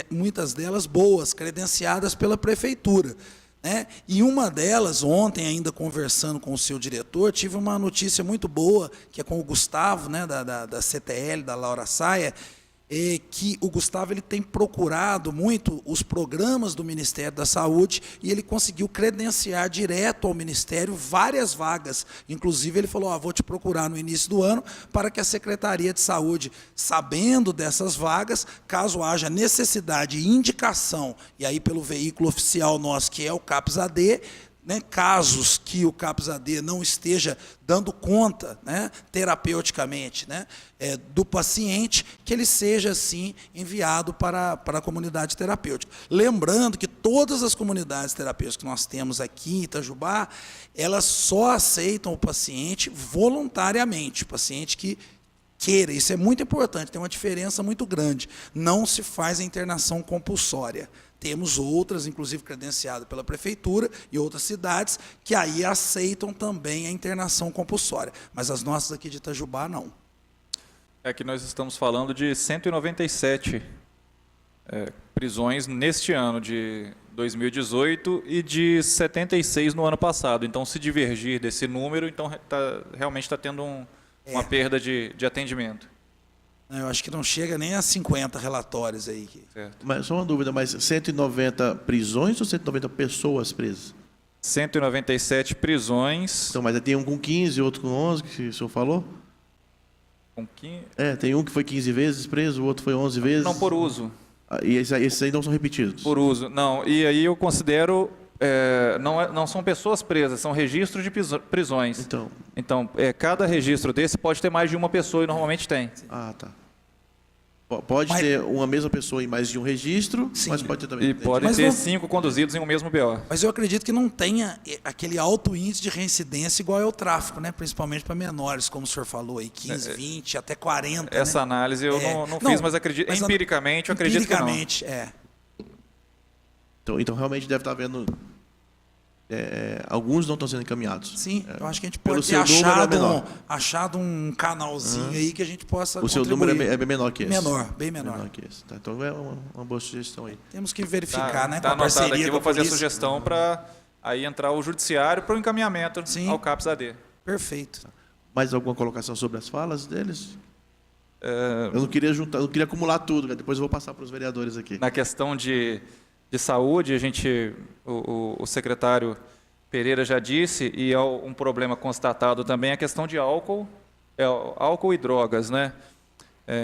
muitas delas boas, credenciadas pela prefeitura, né? E uma delas, ontem, ainda conversando com o seu diretor, tive uma notícia muito boa, que é com o Gustavo, né, da CTL, da Laura Saia, que o Gustavo ele tem procurado muito os programas do Ministério da Saúde e ele conseguiu credenciar direto ao Ministério várias vagas. Inclusive, ele falou, vou te procurar no início do ano para que a Secretaria de Saúde, sabendo dessas vagas, caso haja necessidade e indicação, e aí pelo veículo oficial nosso, que é o CAPS-AD, né, casos que o CAPS-AD não esteja dando conta, né, terapeuticamente, né, do paciente, que ele seja, assim, enviado para a comunidade terapêutica. Lembrando que todas as comunidades terapêuticas que nós temos aqui em Itajubá, elas só aceitam o paciente voluntariamente, o paciente que queira. Isso é muito importante, tem uma diferença muito grande. Não se faz a internação compulsória. Temos outras, inclusive credenciadas pela prefeitura e outras cidades, que aí aceitam também a internação compulsória. Mas as nossas aqui de Itajubá, não. É que nós estamos falando de 197 prisões neste ano de 2018 e de 76 no ano passado. Então, se divergir desse número, então realmente está tendo uma perda de atendimento. Eu acho que não chega nem a 50 relatórios aí. Certo. Mas só uma dúvida, mas 190 prisões ou 190 pessoas presas? 197 prisões. Então, mas tem um com 15, outro com 11, que o senhor falou? Com 15, Tem um que foi 15 vezes preso, o outro foi 11 vezes. não, por uso. E esses aí não são repetidos? Por uso, não. E aí eu considero, não são pessoas presas, são registros de prisões. Então, cada registro desse pode ter mais de uma pessoa e normalmente tem. Ah, tá. Pode ter uma mesma pessoa em mais de um registro, Sim. mas pode ter também. E pode ter 5 conduzidos em um mesmo BO. Mas eu acredito que não tenha aquele alto índice de reincidência igual é o tráfico, né? Principalmente para menores, como o senhor falou aí, 15, 20, até 40. Essa né? análise eu não fiz, mas acredito, empiricamente eu acredito que não. Empiricamente, Então realmente deve estar havendo... alguns não estão sendo encaminhados. Sim, eu acho que a gente Pelo pode ter seu número é menor. achado um canalzinho aí que a gente possa O seu contribuir. número é bem menor que esse. Bem menor. Que esse. Tá, então é uma boa sugestão aí. Temos que verificar, né? Tá com a anotado parceria aqui, com vou fazer a polícia. sugestão para aí entrar o judiciário para o encaminhamento ao CAPS-AD. Perfeito. Mais alguma colocação sobre as falas deles? Eu não queria juntar, eu não queria acumular tudo, né? Depois eu vou passar para os vereadores aqui. Na questão de saúde, o secretário Pereira já disse, e é um problema constatado também, a questão de álcool e drogas, né?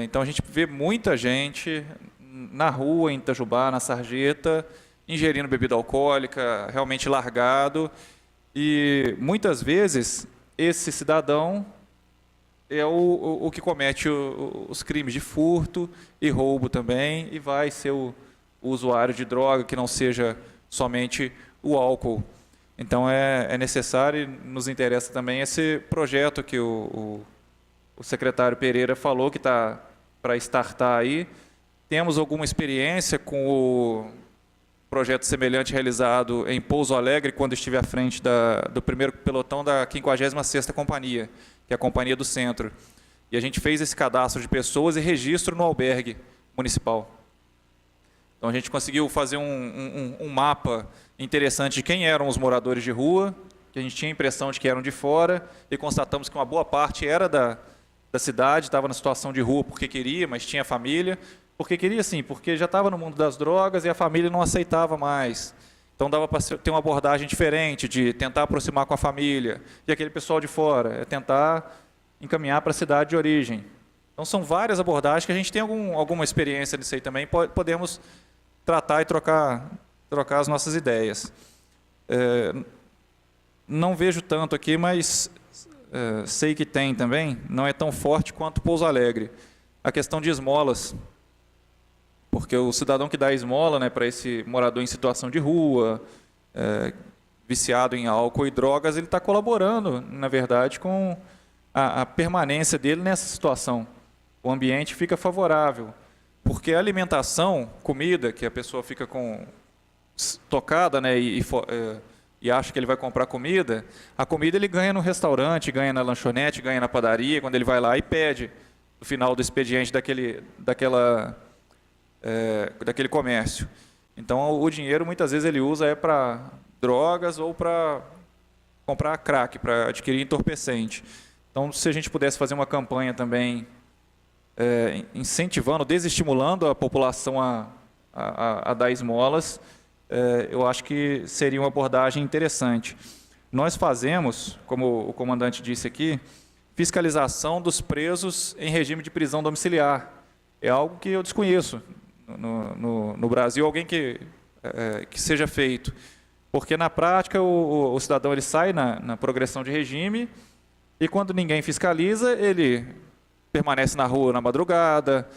Então a gente vê muita gente na rua, em Itajubá, na Sarjeta, ingerindo bebida alcoólica, realmente largado, e muitas vezes esse cidadão é o que comete os crimes de furto e roubo também, e vai ser o usuário de droga, que não seja somente o álcool. Então é necessário e nos interessa também esse projeto que o secretário Pereira falou que está para startar aí. Temos alguma experiência com o projeto semelhante realizado em Pouso Alegre, quando estive à frente do primeiro pelotão da 56ª Companhia, que é a Companhia do Centro. E a gente fez esse cadastro de pessoas e registro no albergue municipal. Então a gente conseguiu fazer um mapa interessante de quem eram os moradores de rua, que a gente tinha a impressão de que eram de fora, e constatamos que uma boa parte era da cidade, estava na situação de rua porque queria, mas tinha família. Porque queria sim, porque já estava no mundo das drogas e a família não aceitava mais. Então dava para ter uma abordagem diferente, de tentar aproximar com a família. E aquele pessoal de fora, tentar encaminhar para a cidade de origem. Então são várias abordagens que a gente tem alguma experiência nisso aí também, podemos tratar e trocar as nossas ideias. Não vejo tanto aqui, mas sei que tem também, não é tão forte quanto Pouso Alegre. A questão de esmolas, porque o cidadão que dá esmola, né, para esse morador em situação de rua, viciado em álcool e drogas, ele está colaborando, na verdade, com a permanência dele nessa situação. O ambiente fica favorável, porque a alimentação, comida, que a pessoa fica tocada, né, e acha que ele vai comprar comida, a comida ele ganha no restaurante, ganha na lanchonete, ganha na padaria, quando ele vai lá e pede, no final do expediente daquele comércio. Então, o dinheiro, muitas vezes, ele usa para drogas ou para comprar crack, para adquirir entorpecente. Então, se a gente pudesse fazer uma campanha também incentivando, desestimulando a população a dar esmolas, eu acho que seria uma abordagem interessante. Nós fazemos, como o comandante disse aqui, fiscalização dos presos em regime de prisão domiciliar. É algo que eu desconheço no Brasil, alguém que seja feito. Porque, na prática, o cidadão ele sai na progressão de regime e, quando ninguém fiscaliza, ele permanece na rua na madrugada,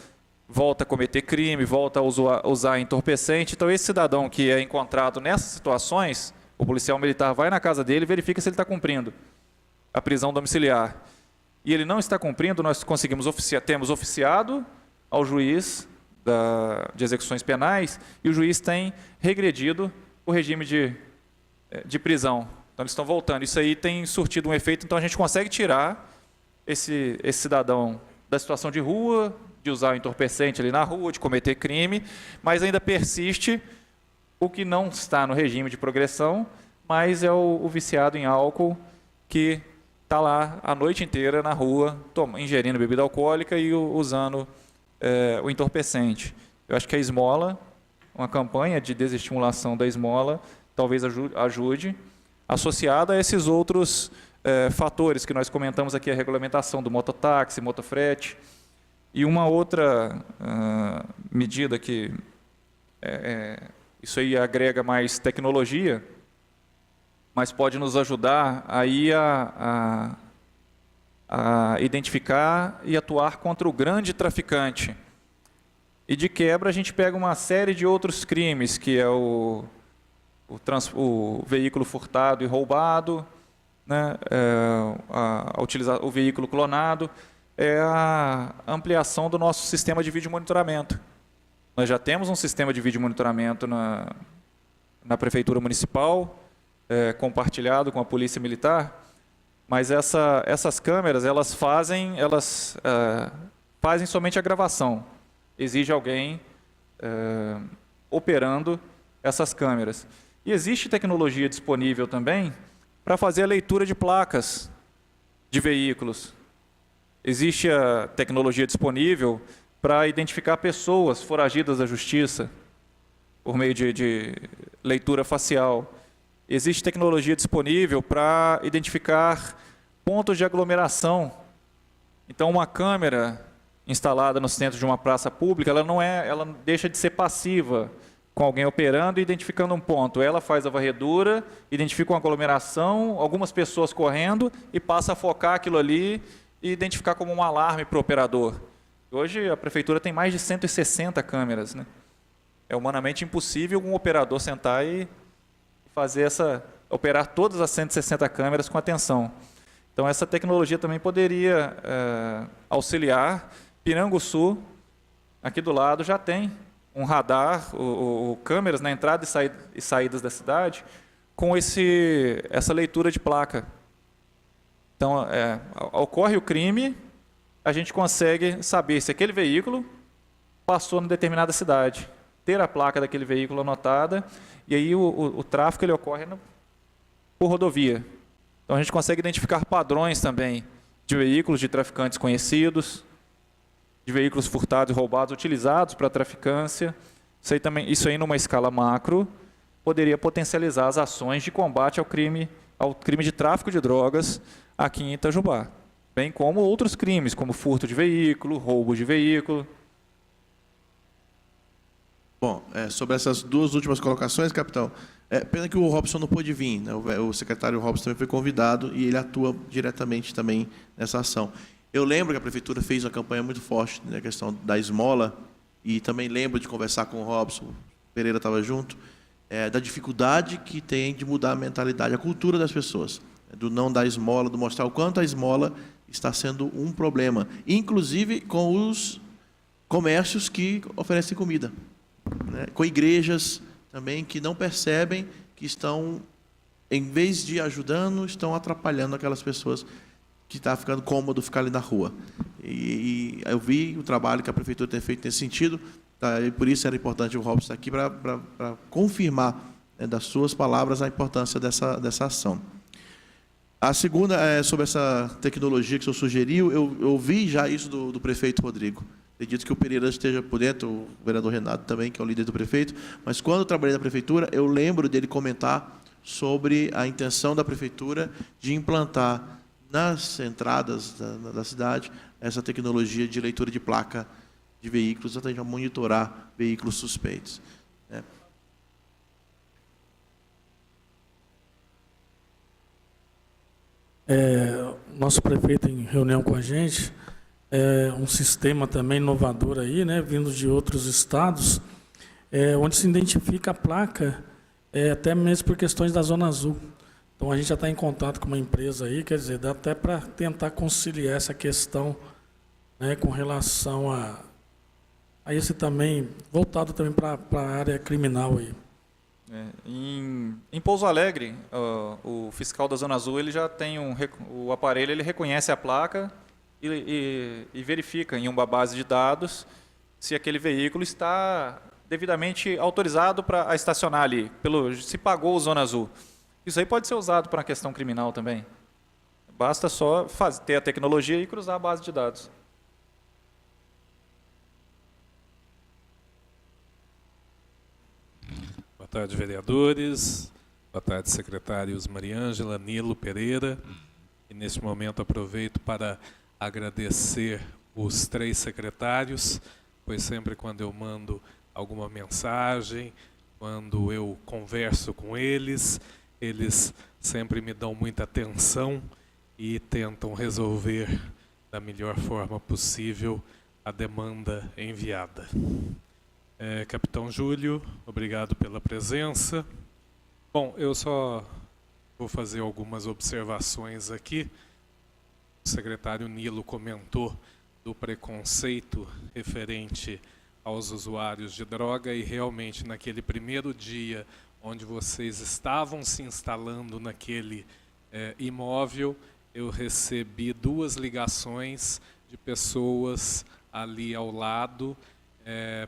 volta a cometer crime, volta a usar entorpecente. Então, esse cidadão que é encontrado nessas situações, o policial militar vai na casa dele e verifica se ele está cumprindo a prisão domiciliar. E ele não está cumprindo, nós temos oficiado ao juiz de execuções penais e o juiz tem regredido o regime de prisão. Então, eles estão voltando. Isso aí tem surtido um efeito, então a gente consegue tirar esse cidadão da situação de rua, de usar o entorpecente ali na rua, de cometer crime, mas ainda persiste o que não está no regime de progressão, mas é o viciado em álcool que está lá a noite inteira na rua, ingerindo bebida alcoólica e usando o entorpecente. Eu acho que a esmola, uma campanha de desestimulação da esmola, talvez ajude, associada a esses outros fatores que nós comentamos aqui, a regulamentação do mototáxi, motofrete, e uma outra medida que isso aí agrega mais tecnologia, mas pode nos ajudar aí a identificar e atuar contra o grande traficante. E de quebra a gente pega uma série de outros crimes, que é o veículo furtado e roubado, né, o veículo clonado, é a ampliação do nosso sistema de vídeo monitoramento. Nós já temos um sistema de vídeo monitoramento na Prefeitura Municipal, compartilhado com a Polícia Militar, mas essas câmeras elas fazem somente a gravação. Exige alguém operando essas câmeras. E existe tecnologia disponível também para fazer a leitura de placas de veículos. Existe a tecnologia disponível para identificar pessoas foragidas da justiça por meio de leitura facial. Existe tecnologia disponível para identificar pontos de aglomeração. Então, uma câmera instalada no centro de uma praça pública, ela deixa de ser passiva, com alguém operando e identificando um ponto. Ela faz a varredura, identifica uma aglomeração, algumas pessoas correndo e passa a focar aquilo ali e identificar como um alarme para o operador. Hoje a prefeitura tem mais de 160 câmeras, né? É humanamente impossível um operador sentar e operar todas as 160 câmeras com atenção. Então essa tecnologia também poderia auxiliar. Piranguçu, aqui do lado, já tem um radar, câmeras na entrada e saídas da cidade, com essa leitura de placa. Então, ocorre o crime, a gente consegue saber se aquele veículo passou em determinada cidade, ter a placa daquele veículo anotada, e aí o tráfego ele ocorre por rodovia. Então, a gente consegue identificar padrões também de veículos de traficantes conhecidos, de veículos furtados e roubados utilizados para traficância. Isso aí numa escala macro poderia potencializar as ações de combate ao crime de tráfico de drogas aqui em Itajubá, bem como outros crimes, como furto de veículo, roubo de veículo. Bom, sobre essas duas últimas colocações, capitão, pena que o Robson não pôde vir, né? O secretário Robson também foi convidado e ele atua diretamente também nessa ação. Eu lembro que a prefeitura fez uma campanha muito forte na questão da esmola e também lembro de conversar com o Robson, o Pereira estava junto, da dificuldade que tem de mudar a mentalidade, a cultura das pessoas, do não dar esmola, do mostrar o quanto a esmola está sendo um problema, inclusive com os comércios que oferecem comida, né? Com igrejas também que não percebem que estão, em vez de ajudando, estão atrapalhando aquelas pessoas que está ficando cômodo ficar ali na rua. E eu vi o trabalho que a prefeitura tem feito nesse sentido, tá? E por isso era importante o Robson estar aqui para confirmar, né, das suas palavras a importância dessa ação. A segunda é sobre essa tecnologia que o senhor sugeriu. Eu vi já isso do prefeito Rodrigo. Acredito que o Pereira esteja por dentro, o vereador Renato também, que é o líder do prefeito, mas quando eu trabalhei na prefeitura, eu lembro dele comentar sobre a intenção da prefeitura de implantar nas entradas da cidade essa tecnologia de leitura de placa de veículos, até para monitorar veículos suspeitos, né? Nosso prefeito, em reunião com a gente, um sistema também inovador aí, né, vindo de outros estados, onde se identifica a placa, até mesmo por questões da Zona Azul. Então, a gente já está em contato com uma empresa aí, quer dizer, dá até para tentar conciliar essa questão, né, com relação a esse também, voltado também para a área criminal aí. Em Pouso Alegre, o fiscal da Zona Azul ele já tem o aparelho, ele reconhece a placa e verifica em uma base de dados se aquele veículo está devidamente autorizado para estacionar ali, se pagou o Zona Azul. Isso aí pode ser usado para a questão criminal também. Basta só ter a tecnologia e cruzar a base de dados. Boa tarde, vereadores. Boa tarde, secretários Mariângela, Nilo, Pereira. E, neste momento, aproveito para agradecer os 3 secretários, pois sempre quando eu mando alguma mensagem, quando eu converso com eles sempre me dão muita atenção e tentam resolver da melhor forma possível a demanda enviada. Capitão Júlio, obrigado pela presença. Bom, eu só vou fazer algumas observações aqui. O secretário Nilo comentou do preconceito referente aos usuários de droga e realmente naquele primeiro dia onde vocês estavam se instalando naquele imóvel, eu recebi 2 ligações de pessoas ali ao lado,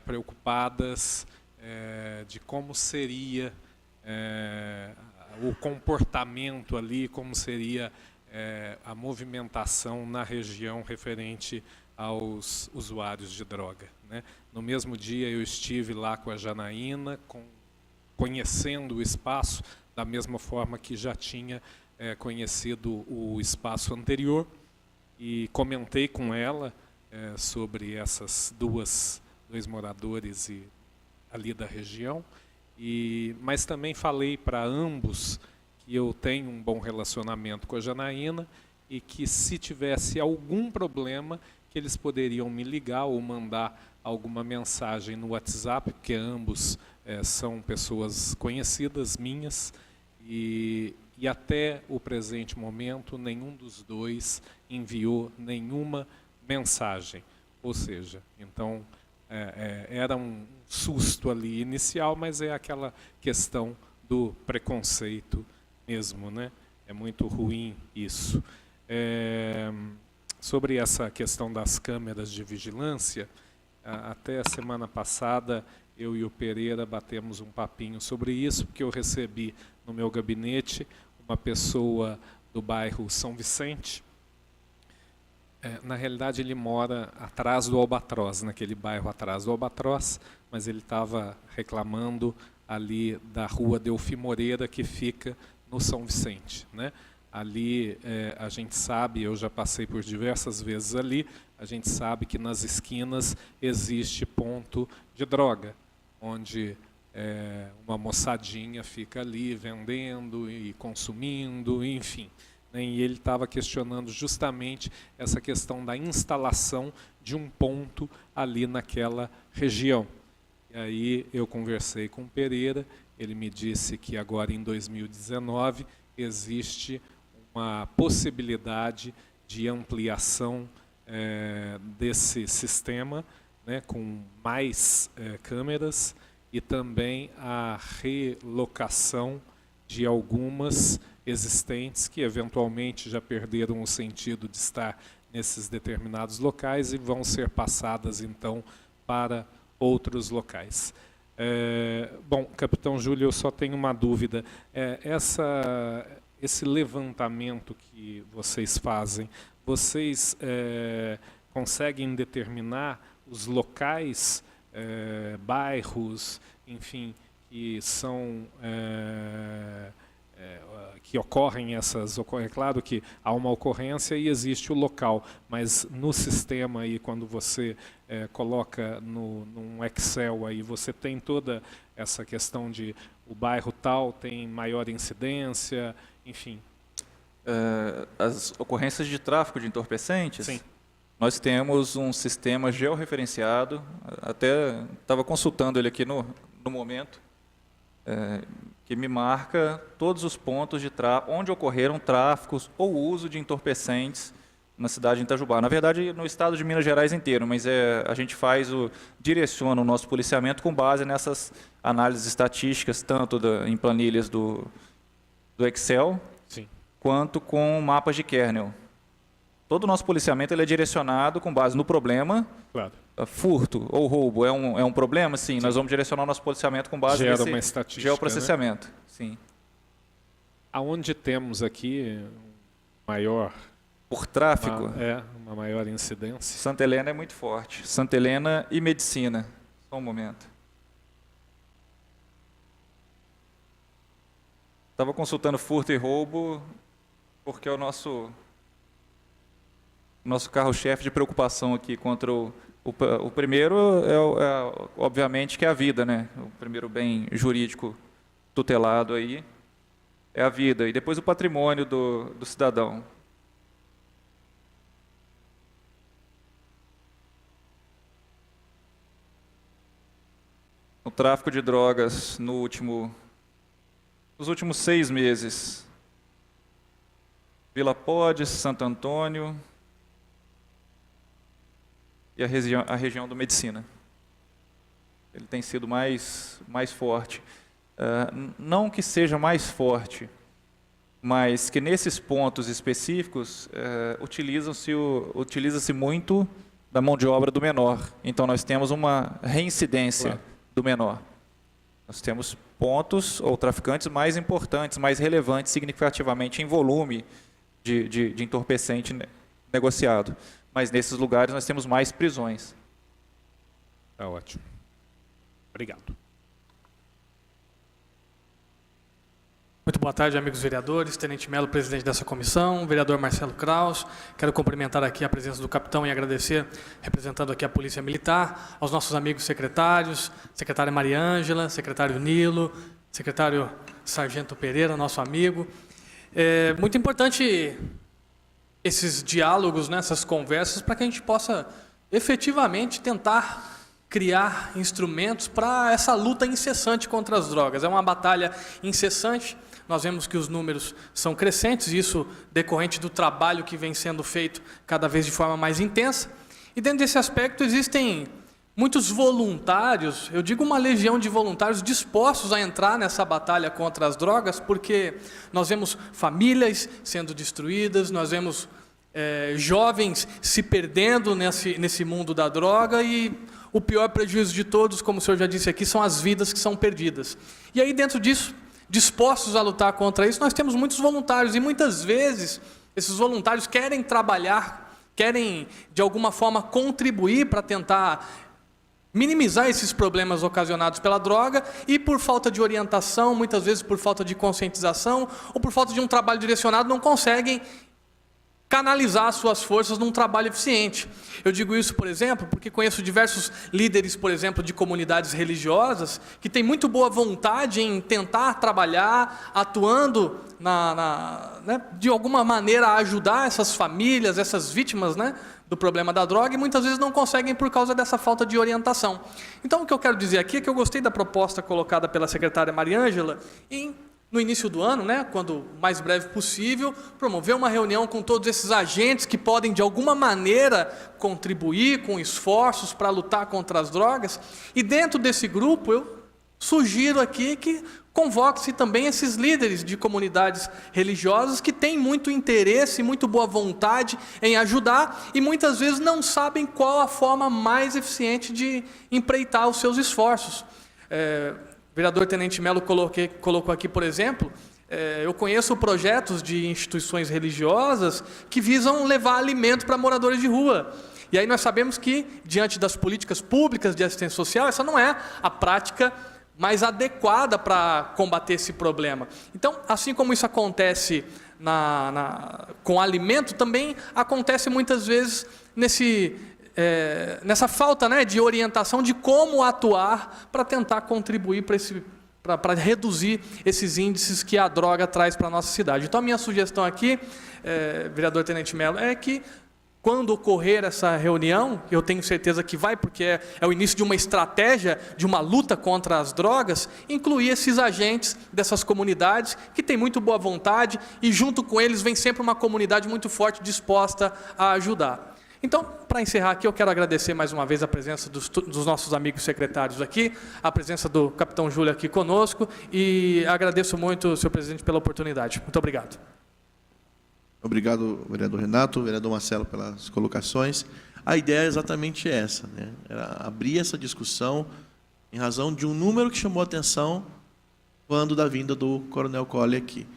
preocupadas de como seria o comportamento ali, como seria a movimentação na região referente aos usuários de droga, né? No mesmo dia eu estive lá com a Janaína, conhecendo o espaço, da mesma forma que já tinha conhecido o espaço anterior, e comentei com ela sobre essas dois moradores ali da região, mas também falei para ambos que eu tenho um bom relacionamento com a Janaína e que se tivesse algum problema, que eles poderiam me ligar ou mandar alguma mensagem no WhatsApp, porque ambos são pessoas conhecidas minhas, e até o presente momento nenhum dos dois enviou nenhuma mensagem. Ou seja, então era um susto ali inicial, mas é aquela questão do preconceito mesmo, né? É muito ruim isso. Sobre essa questão das câmeras de vigilância, até a semana passada eu e o Pereira batemos um papinho sobre isso, porque eu recebi no meu gabinete uma pessoa do bairro São Vicente. Na realidade ele mora atrás do Albatroz, naquele bairro atrás do Albatroz, mas ele estava reclamando ali da rua Delfi Moreira, que fica no São Vicente, né? Ali a gente sabe, eu já passei por diversas vezes ali, a gente sabe que nas esquinas existe ponto de droga, onde uma moçadinha fica ali vendendo e consumindo, enfim. E ele estava questionando justamente essa questão da instalação de um ponto ali naquela região. E aí eu conversei com o Pereira, ele me disse que agora em 2019 existe uma possibilidade de ampliação desse sistema, né, com mais câmeras, e também a relocação de algumas existentes que eventualmente já perderam o sentido de estar nesses determinados locais e vão ser passadas então para outros locais. Bom, Capitão Júlio, eu só tenho uma dúvida. Esse levantamento que vocês fazem, vocês conseguem determinar os locais, bairros, enfim, que são que ocorrem essas ocorrências? É claro que há uma ocorrência e existe o local, mas no sistema aí, quando você coloca num Excel aí, você tem toda essa questão de o bairro tal tem maior incidência, enfim. As ocorrências de tráfico de entorpecentes, Sim. nós temos um sistema georreferenciado, até estava consultando ele aqui no momento, que me marca todos os pontos de onde ocorreram tráficos ou uso de entorpecentes na cidade de Itajubá. Na verdade, no estado de Minas Gerais inteiro, mas a gente direciona o nosso policiamento com base nessas análises estatísticas, tanto em planilhas do Excel, Sim. quanto com mapas de kernel. Todo o nosso policiamento ele é direcionado com base no problema. Claro. Furto ou roubo é um problema? Sim, nós vamos direcionar o nosso policiamento com base Gera nesse uma estatística, geoprocessamento. Né? Sim. Aonde temos aqui maior... Por tráfico? Uma maior incidência. Santa Helena é muito forte. Santa Helena e Medicina. Só um momento. Estava consultando furto e roubo, porque é o nosso carro-chefe de preocupação aqui contra o primeiro, obviamente, que é a vida, né? O primeiro bem jurídico tutelado aí é a vida. E depois o patrimônio do cidadão. O tráfico de drogas nos últimos 6 meses. Vila Podes, Santo Antônio e a região do Medicina. Ele tem sido mais forte. Não que seja mais forte, mas que nesses pontos específicos utiliza-se muito da mão de obra do menor. Então nós temos uma reincidência. Claro. Do menor. Nós temos pontos ou traficantes mais importantes, mais relevantes significativamente em volume de entorpecente negociado. Mas nesses lugares nós temos mais prisões. Tá ótimo. Obrigado. Muito boa tarde, amigos vereadores, Tenente Melo, presidente dessa comissão, vereador Marcelo Kraus. Quero cumprimentar aqui a presença do capitão e agradecer, representando aqui a Polícia Militar, aos nossos amigos secretários, secretária Maria Ângela, secretário Nilo, secretário Sargento Pereira, nosso amigo. É muito importante esses diálogos, né, essas conversas, para que a gente possa efetivamente tentar criar instrumentos para essa luta incessante contra as drogas. É uma batalha incessante. Nós vemos que os números são crescentes, isso decorrente do trabalho que vem sendo feito cada vez de forma mais intensa. E dentro desse aspecto existem muitos voluntários, eu digo uma legião de voluntários dispostos a entrar nessa batalha contra as drogas, porque nós vemos famílias sendo destruídas, nós vemos jovens se perdendo nesse mundo da droga e o pior prejuízo de todos, como o senhor já disse aqui, são as vidas que são perdidas. E aí dentro disso, dispostos a lutar contra isso, nós temos muitos voluntários e muitas vezes esses voluntários querem trabalhar, querem de alguma forma contribuir para tentar minimizar esses problemas ocasionados pela droga e por falta de orientação, muitas vezes por falta de conscientização ou por falta de um trabalho direcionado, não conseguem canalizar as suas forças num trabalho eficiente. Eu digo isso, por exemplo, porque conheço diversos líderes, por exemplo, de comunidades religiosas, que têm muito boa vontade em tentar trabalhar, atuando né, de alguma maneira a ajudar essas famílias, essas vítimas, né, do problema da droga, e muitas vezes não conseguem por causa dessa falta de orientação. Então, o que eu quero dizer aqui é que eu gostei da proposta colocada pela secretária Mariângela em, no início do ano, né, quando o mais breve possível, promover uma reunião com todos esses agentes que podem, de alguma maneira, contribuir com esforços para lutar contra as drogas. E dentro desse grupo, eu sugiro aqui que convoque-se também esses líderes de comunidades religiosas que têm muito interesse, muito boa vontade em ajudar e muitas vezes não sabem qual a forma mais eficiente de empreitar os seus esforços. O vereador Tenente Melo colocou aqui, por exemplo, eu conheço projetos de instituições religiosas que visam levar alimento para moradores de rua. E aí nós sabemos que, diante das políticas públicas de assistência social, essa não é a prática mais adequada para combater esse problema. Então, assim como isso acontece com alimento, também acontece muitas vezes nessa falta, né, de orientação de como atuar para tentar contribuir para reduzir esses índices que a droga traz para a nossa cidade. Então, a minha sugestão aqui, vereador Tenente Melo, é que, quando ocorrer essa reunião, eu tenho certeza que vai, porque é o início de uma estratégia, de uma luta contra as drogas, incluir esses agentes dessas comunidades que têm muito boa vontade e junto com eles vem sempre uma comunidade muito forte disposta a ajudar. Então, para encerrar aqui, eu quero agradecer mais uma vez a presença dos nossos amigos secretários aqui, a presença do capitão Júlio aqui conosco e agradeço muito, senhor presidente, pela oportunidade. Muito obrigado. Obrigado, vereador Renato, vereador Marcelo, pelas colocações. A ideia é exatamente essa, né? Era abrir essa discussão em razão de um número que chamou a atenção quando da vinda do Coronel Colli aqui.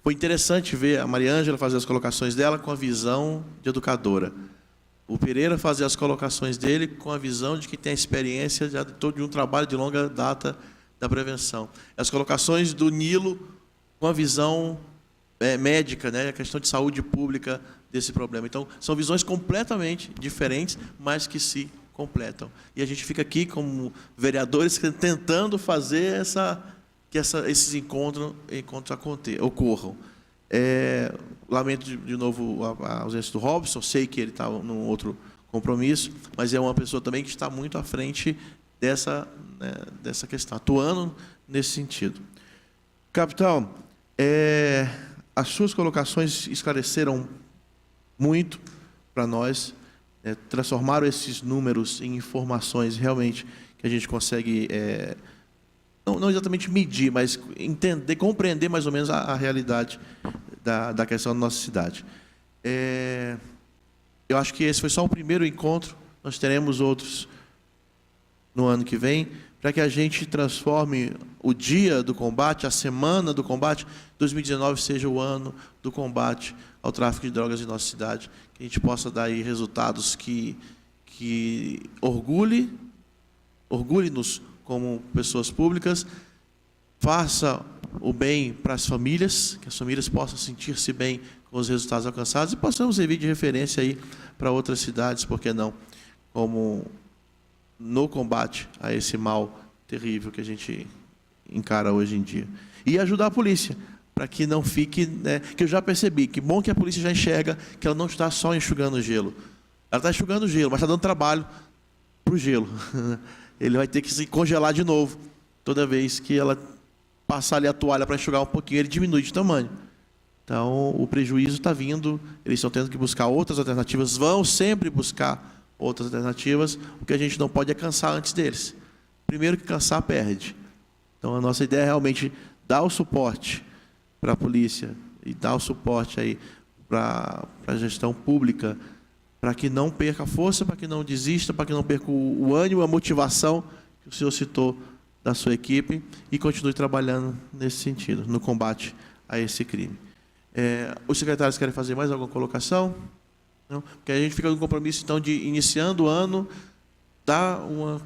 Foi interessante ver a Mariângela fazer as colocações dela com a visão de educadora. O Pereira fazer as colocações dele com a visão de que tem a experiência de um trabalho de longa data da prevenção. As colocações do Nilo com a visão médica, né, a questão de saúde pública desse problema. Então, são visões completamente diferentes, mas que se completam. E a gente fica aqui como vereadores tentando fazer que esses encontros ocorram. Lamento de novo a ausência do Robson, sei que ele está num outro compromisso, mas é uma pessoa também que está muito à frente dessa questão, atuando nesse sentido. Capitão, as suas colocações esclareceram muito para nós, transformaram esses números em informações realmente que a gente consegue, não exatamente medir, mas entender, compreender mais ou menos a realidade da questão da nossa cidade. Eu acho que esse foi só o primeiro encontro, nós teremos outros no ano que vem, para que a gente transforme o dia do combate, a semana do combate, 2019 seja o ano do combate ao tráfico de drogas em nossa cidade, que a gente possa dar aí resultados que orgulhe-nos como pessoas públicas, faça o bem para as famílias, que as famílias possam sentir-se bem com os resultados alcançados e possamos servir de referência aí para outras cidades, por que não, como no combate a esse mal terrível que a gente encara hoje em dia. E ajudar a polícia, para que não fique, que eu já percebi, que bom que a polícia já enxerga que ela não está só enxugando gelo. Ela está enxugando gelo, mas está dando trabalho para o gelo. Ele vai ter que se congelar de novo. Toda vez que ela passar ali a toalha para enxugar um pouquinho, ele diminui de tamanho. Então, o prejuízo está vindo, eles estão tendo que buscar outras alternativas, vão sempre buscar outras alternativas, o que a gente não pode é cansar antes deles. Primeiro que cansar, perde. Então, a nossa ideia é realmente dar o suporte para a polícia e dar o suporte aí para a gestão pública, para que não perca a força, para que não desista, para que não perca o ânimo, a motivação que o senhor citou da sua equipe e continue trabalhando nesse sentido, no combate a esse crime. Os secretários querem fazer mais alguma colocação? Não? Porque a gente fica no compromisso, então, de, iniciando o ano, dar uma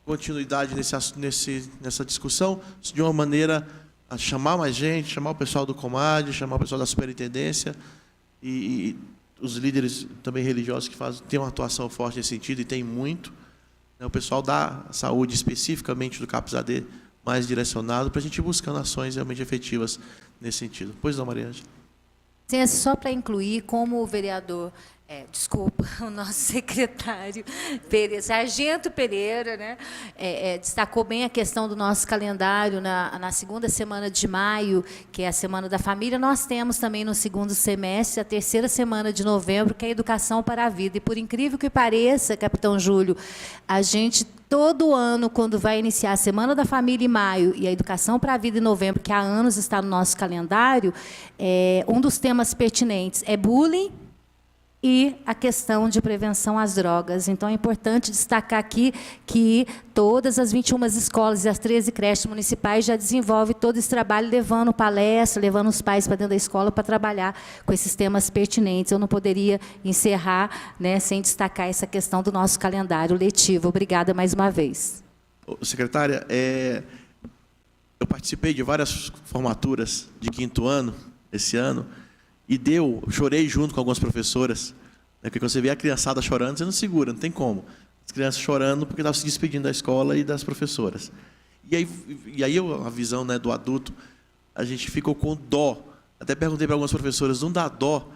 continuidade nessa discussão, de uma maneira a chamar mais gente, chamar o pessoal do Comad, chamar o pessoal da superintendência, e os líderes também religiosos que têm uma atuação forte nesse sentido, e tem muito, né? O pessoal da saúde, especificamente do CAPS AD, mais direcionado, para a gente ir buscando ações realmente efetivas nesse sentido. Pois não, Maria Ângela? Sim, só para incluir, como o vereador, desculpa, o nosso secretário Sargento Pereira, né, destacou bem a questão do nosso calendário na segunda semana de maio, que é a Semana da Família. Nós temos também no segundo semestre, a terceira semana de novembro, que é a Educação para a Vida. E por incrível que pareça, capitão Júlio, a gente todo ano, quando vai iniciar a Semana da Família em maio e a Educação para a Vida em novembro, que há anos está no nosso calendário, um dos temas pertinentes é bullying e a questão de prevenção às drogas. Então, é importante destacar aqui que todas as 21 escolas e as 13 creches municipais já desenvolvem todo esse trabalho, levando palestra, levando os pais para dentro da escola para trabalhar com esses temas pertinentes. Eu não poderia encerrar, né, sem destacar essa questão do nosso calendário letivo. Obrigada mais uma vez. Secretária, eu participei de várias formaturas de 5º ano, esse ano, e chorei junto com algumas professoras, né, porque quando você vê a criançada chorando, você não segura, não tem como. As crianças chorando porque estavam se despedindo da escola e das professoras. E aí a visão, né, do adulto, a gente ficou com dó. Até perguntei para algumas professoras, não dá dó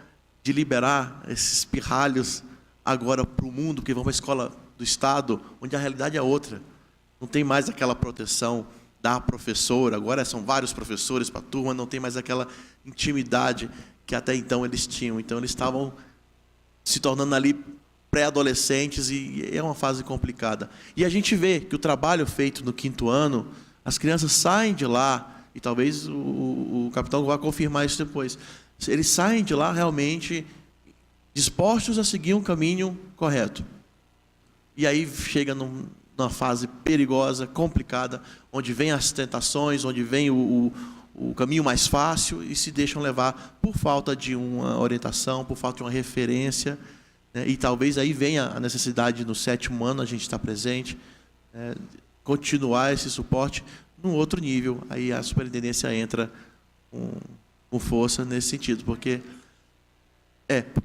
de liberar esses pirralhos agora para o mundo, porque vão para a escola do Estado, onde a realidade é outra. Não tem mais aquela proteção da professora, agora são vários professores para a turma, não tem mais aquela intimidade que até então eles tinham. Então, eles estavam se tornando ali pré-adolescentes e é uma fase complicada. E a gente vê que o trabalho feito no 5º ano, as crianças saem de lá, e talvez o capitão vá confirmar isso depois, eles saem de lá realmente dispostos a seguir um caminho correto. E aí chega numa fase perigosa, complicada, onde vem as tentações, onde vem o caminho mais fácil e se deixam levar por falta de uma orientação, por falta de uma referência, né? E talvez aí venha a necessidade, no 7º ano, a gente estar presente, continuar esse suporte num outro nível. Aí a superintendência entra com força nesse sentido, porque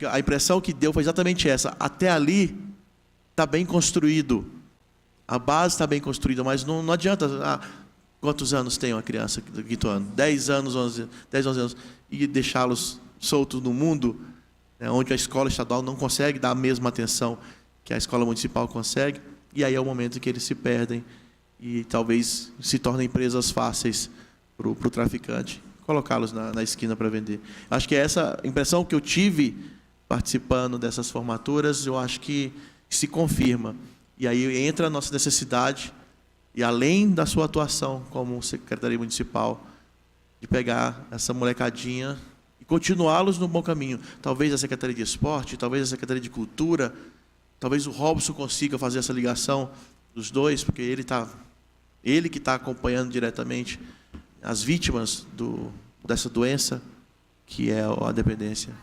a impressão que deu foi exatamente essa. Até ali está bem construído, a base está bem construída, mas não adianta... Quantos anos tem uma criança do 5º ano? 10 anos, 11 anos. E deixá-los soltos no mundo, né, onde a escola estadual não consegue dar a mesma atenção que a escola municipal consegue. E aí é o momento em que eles se perdem e talvez se tornem presas fáceis para o traficante, colocá-los na esquina para vender. Acho que essa impressão que eu tive participando dessas formaturas, eu acho que se confirma. E aí entra a nossa necessidade, e além da sua atuação como secretaria municipal, de pegar essa molecadinha e continuá-los no bom caminho. Talvez a Secretaria de Esporte, talvez a Secretaria de Cultura, talvez o Robson consiga fazer essa ligação dos dois, porque ele que está acompanhando diretamente as vítimas dessa doença, que é a dependência.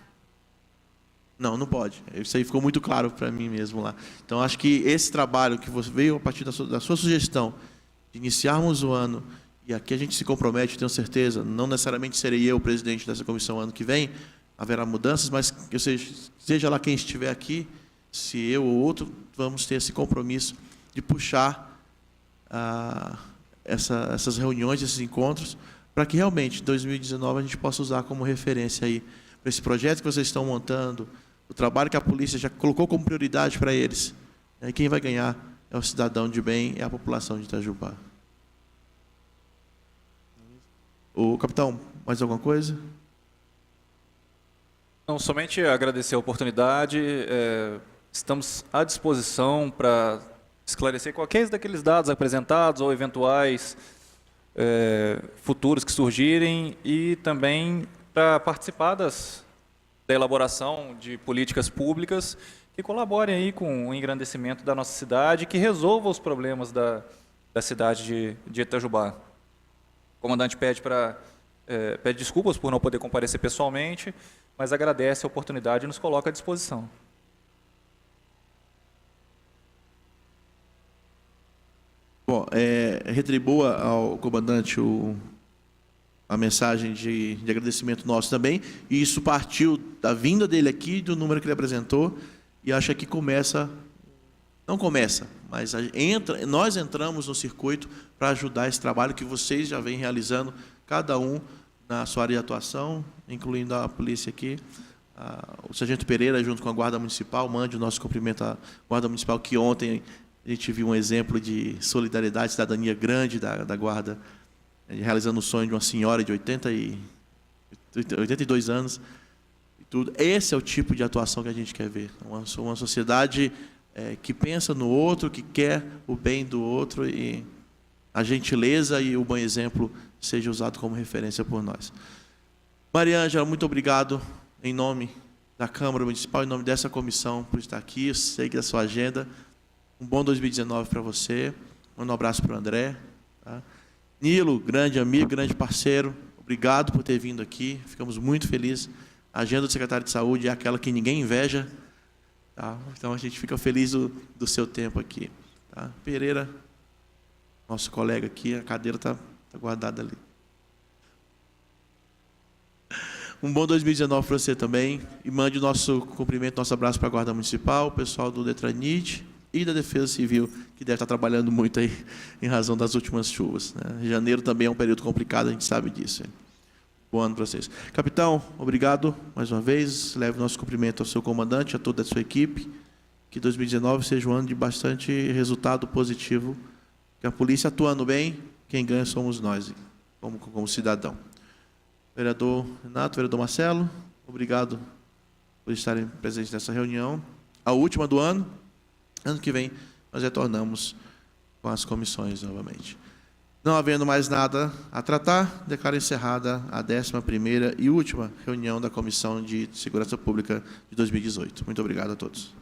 Não pode. Isso aí ficou muito claro para mim mesmo lá. Então, acho que esse trabalho que você veio a partir da sua sugestão, de iniciarmos o ano, e aqui a gente se compromete, tenho certeza, não necessariamente serei eu o presidente dessa comissão ano que vem, haverá mudanças, mas que seja lá quem estiver aqui, se eu ou outro, vamos ter esse compromisso de puxar essas reuniões, esses encontros, para que realmente, em 2019, a gente possa usar como referência aí para esse projeto que vocês estão montando, o trabalho que a polícia já colocou como prioridade para eles. E quem vai ganhar é o cidadão de bem, é a população de Itajubá. O capitão, mais alguma coisa? Não, somente agradecer a oportunidade. Estamos à disposição para esclarecer qualquer daqueles dados apresentados ou eventuais futuros que surgirem e também para participar da elaboração de políticas públicas que colaborem aí com o engrandecimento da nossa cidade, que resolvam os problemas da cidade de Itajubá. O comandante pede desculpas por não poder comparecer pessoalmente, mas agradece a oportunidade e nos coloca à disposição. Bom, retribua ao comandante a mensagem de agradecimento nosso também. E isso partiu da vinda dele aqui, do número que ele apresentou. E acho que começa... Não começa, mas nós entramos no circuito para ajudar esse trabalho que vocês já vêm realizando, cada um na sua área de atuação, incluindo a polícia aqui. O Sargento Pereira, junto com a Guarda Municipal, mande o nosso cumprimento à Guarda Municipal, que ontem a gente viu um exemplo de solidariedade, cidadania grande da Guarda, realizando o sonho de uma senhora de 82 anos. E tudo. Esse é o tipo de atuação que a gente quer ver. Uma sociedade que pensa no outro, que quer o bem do outro, e a gentileza e o bom exemplo seja usado como referência por nós. Maria Ângela, muito obrigado em nome da Câmara Municipal, em nome dessa comissão, por estar aqui. Eu sei que é a sua agenda. Um bom 2019 para você. Um abraço para o André. Tá? Nilo, grande amigo, grande parceiro, obrigado por ter vindo aqui. Ficamos muito felizes. A agenda do secretário de Saúde é aquela que ninguém inveja. Tá? Então, a gente fica feliz do seu tempo aqui. Tá? Pereira, nosso colega aqui, a cadeira está guardada ali. Um bom 2019 para você também. E mande o nosso cumprimento, nosso abraço para a Guarda Municipal, o pessoal do Detranit e da Defesa Civil, que deve estar trabalhando muito aí em razão das últimas chuvas. Né? Janeiro também é um período complicado, a gente sabe disso. Hein? Bom ano para vocês. Capitão, obrigado mais uma vez. Leve o nosso cumprimento ao seu comandante, a toda a sua equipe. Que 2019 seja um ano de bastante resultado positivo. Que a polícia atuando bem, quem ganha somos nós, como cidadão. Vereador Renato, vereador Marcelo, obrigado por estarem presentes nessa reunião. A última do ano. Ano que vem, nós retornamos com as comissões novamente. Não havendo mais nada a tratar, declaro encerrada a 11ª e última reunião da Comissão de Segurança Pública de 2018. Muito obrigado a todos.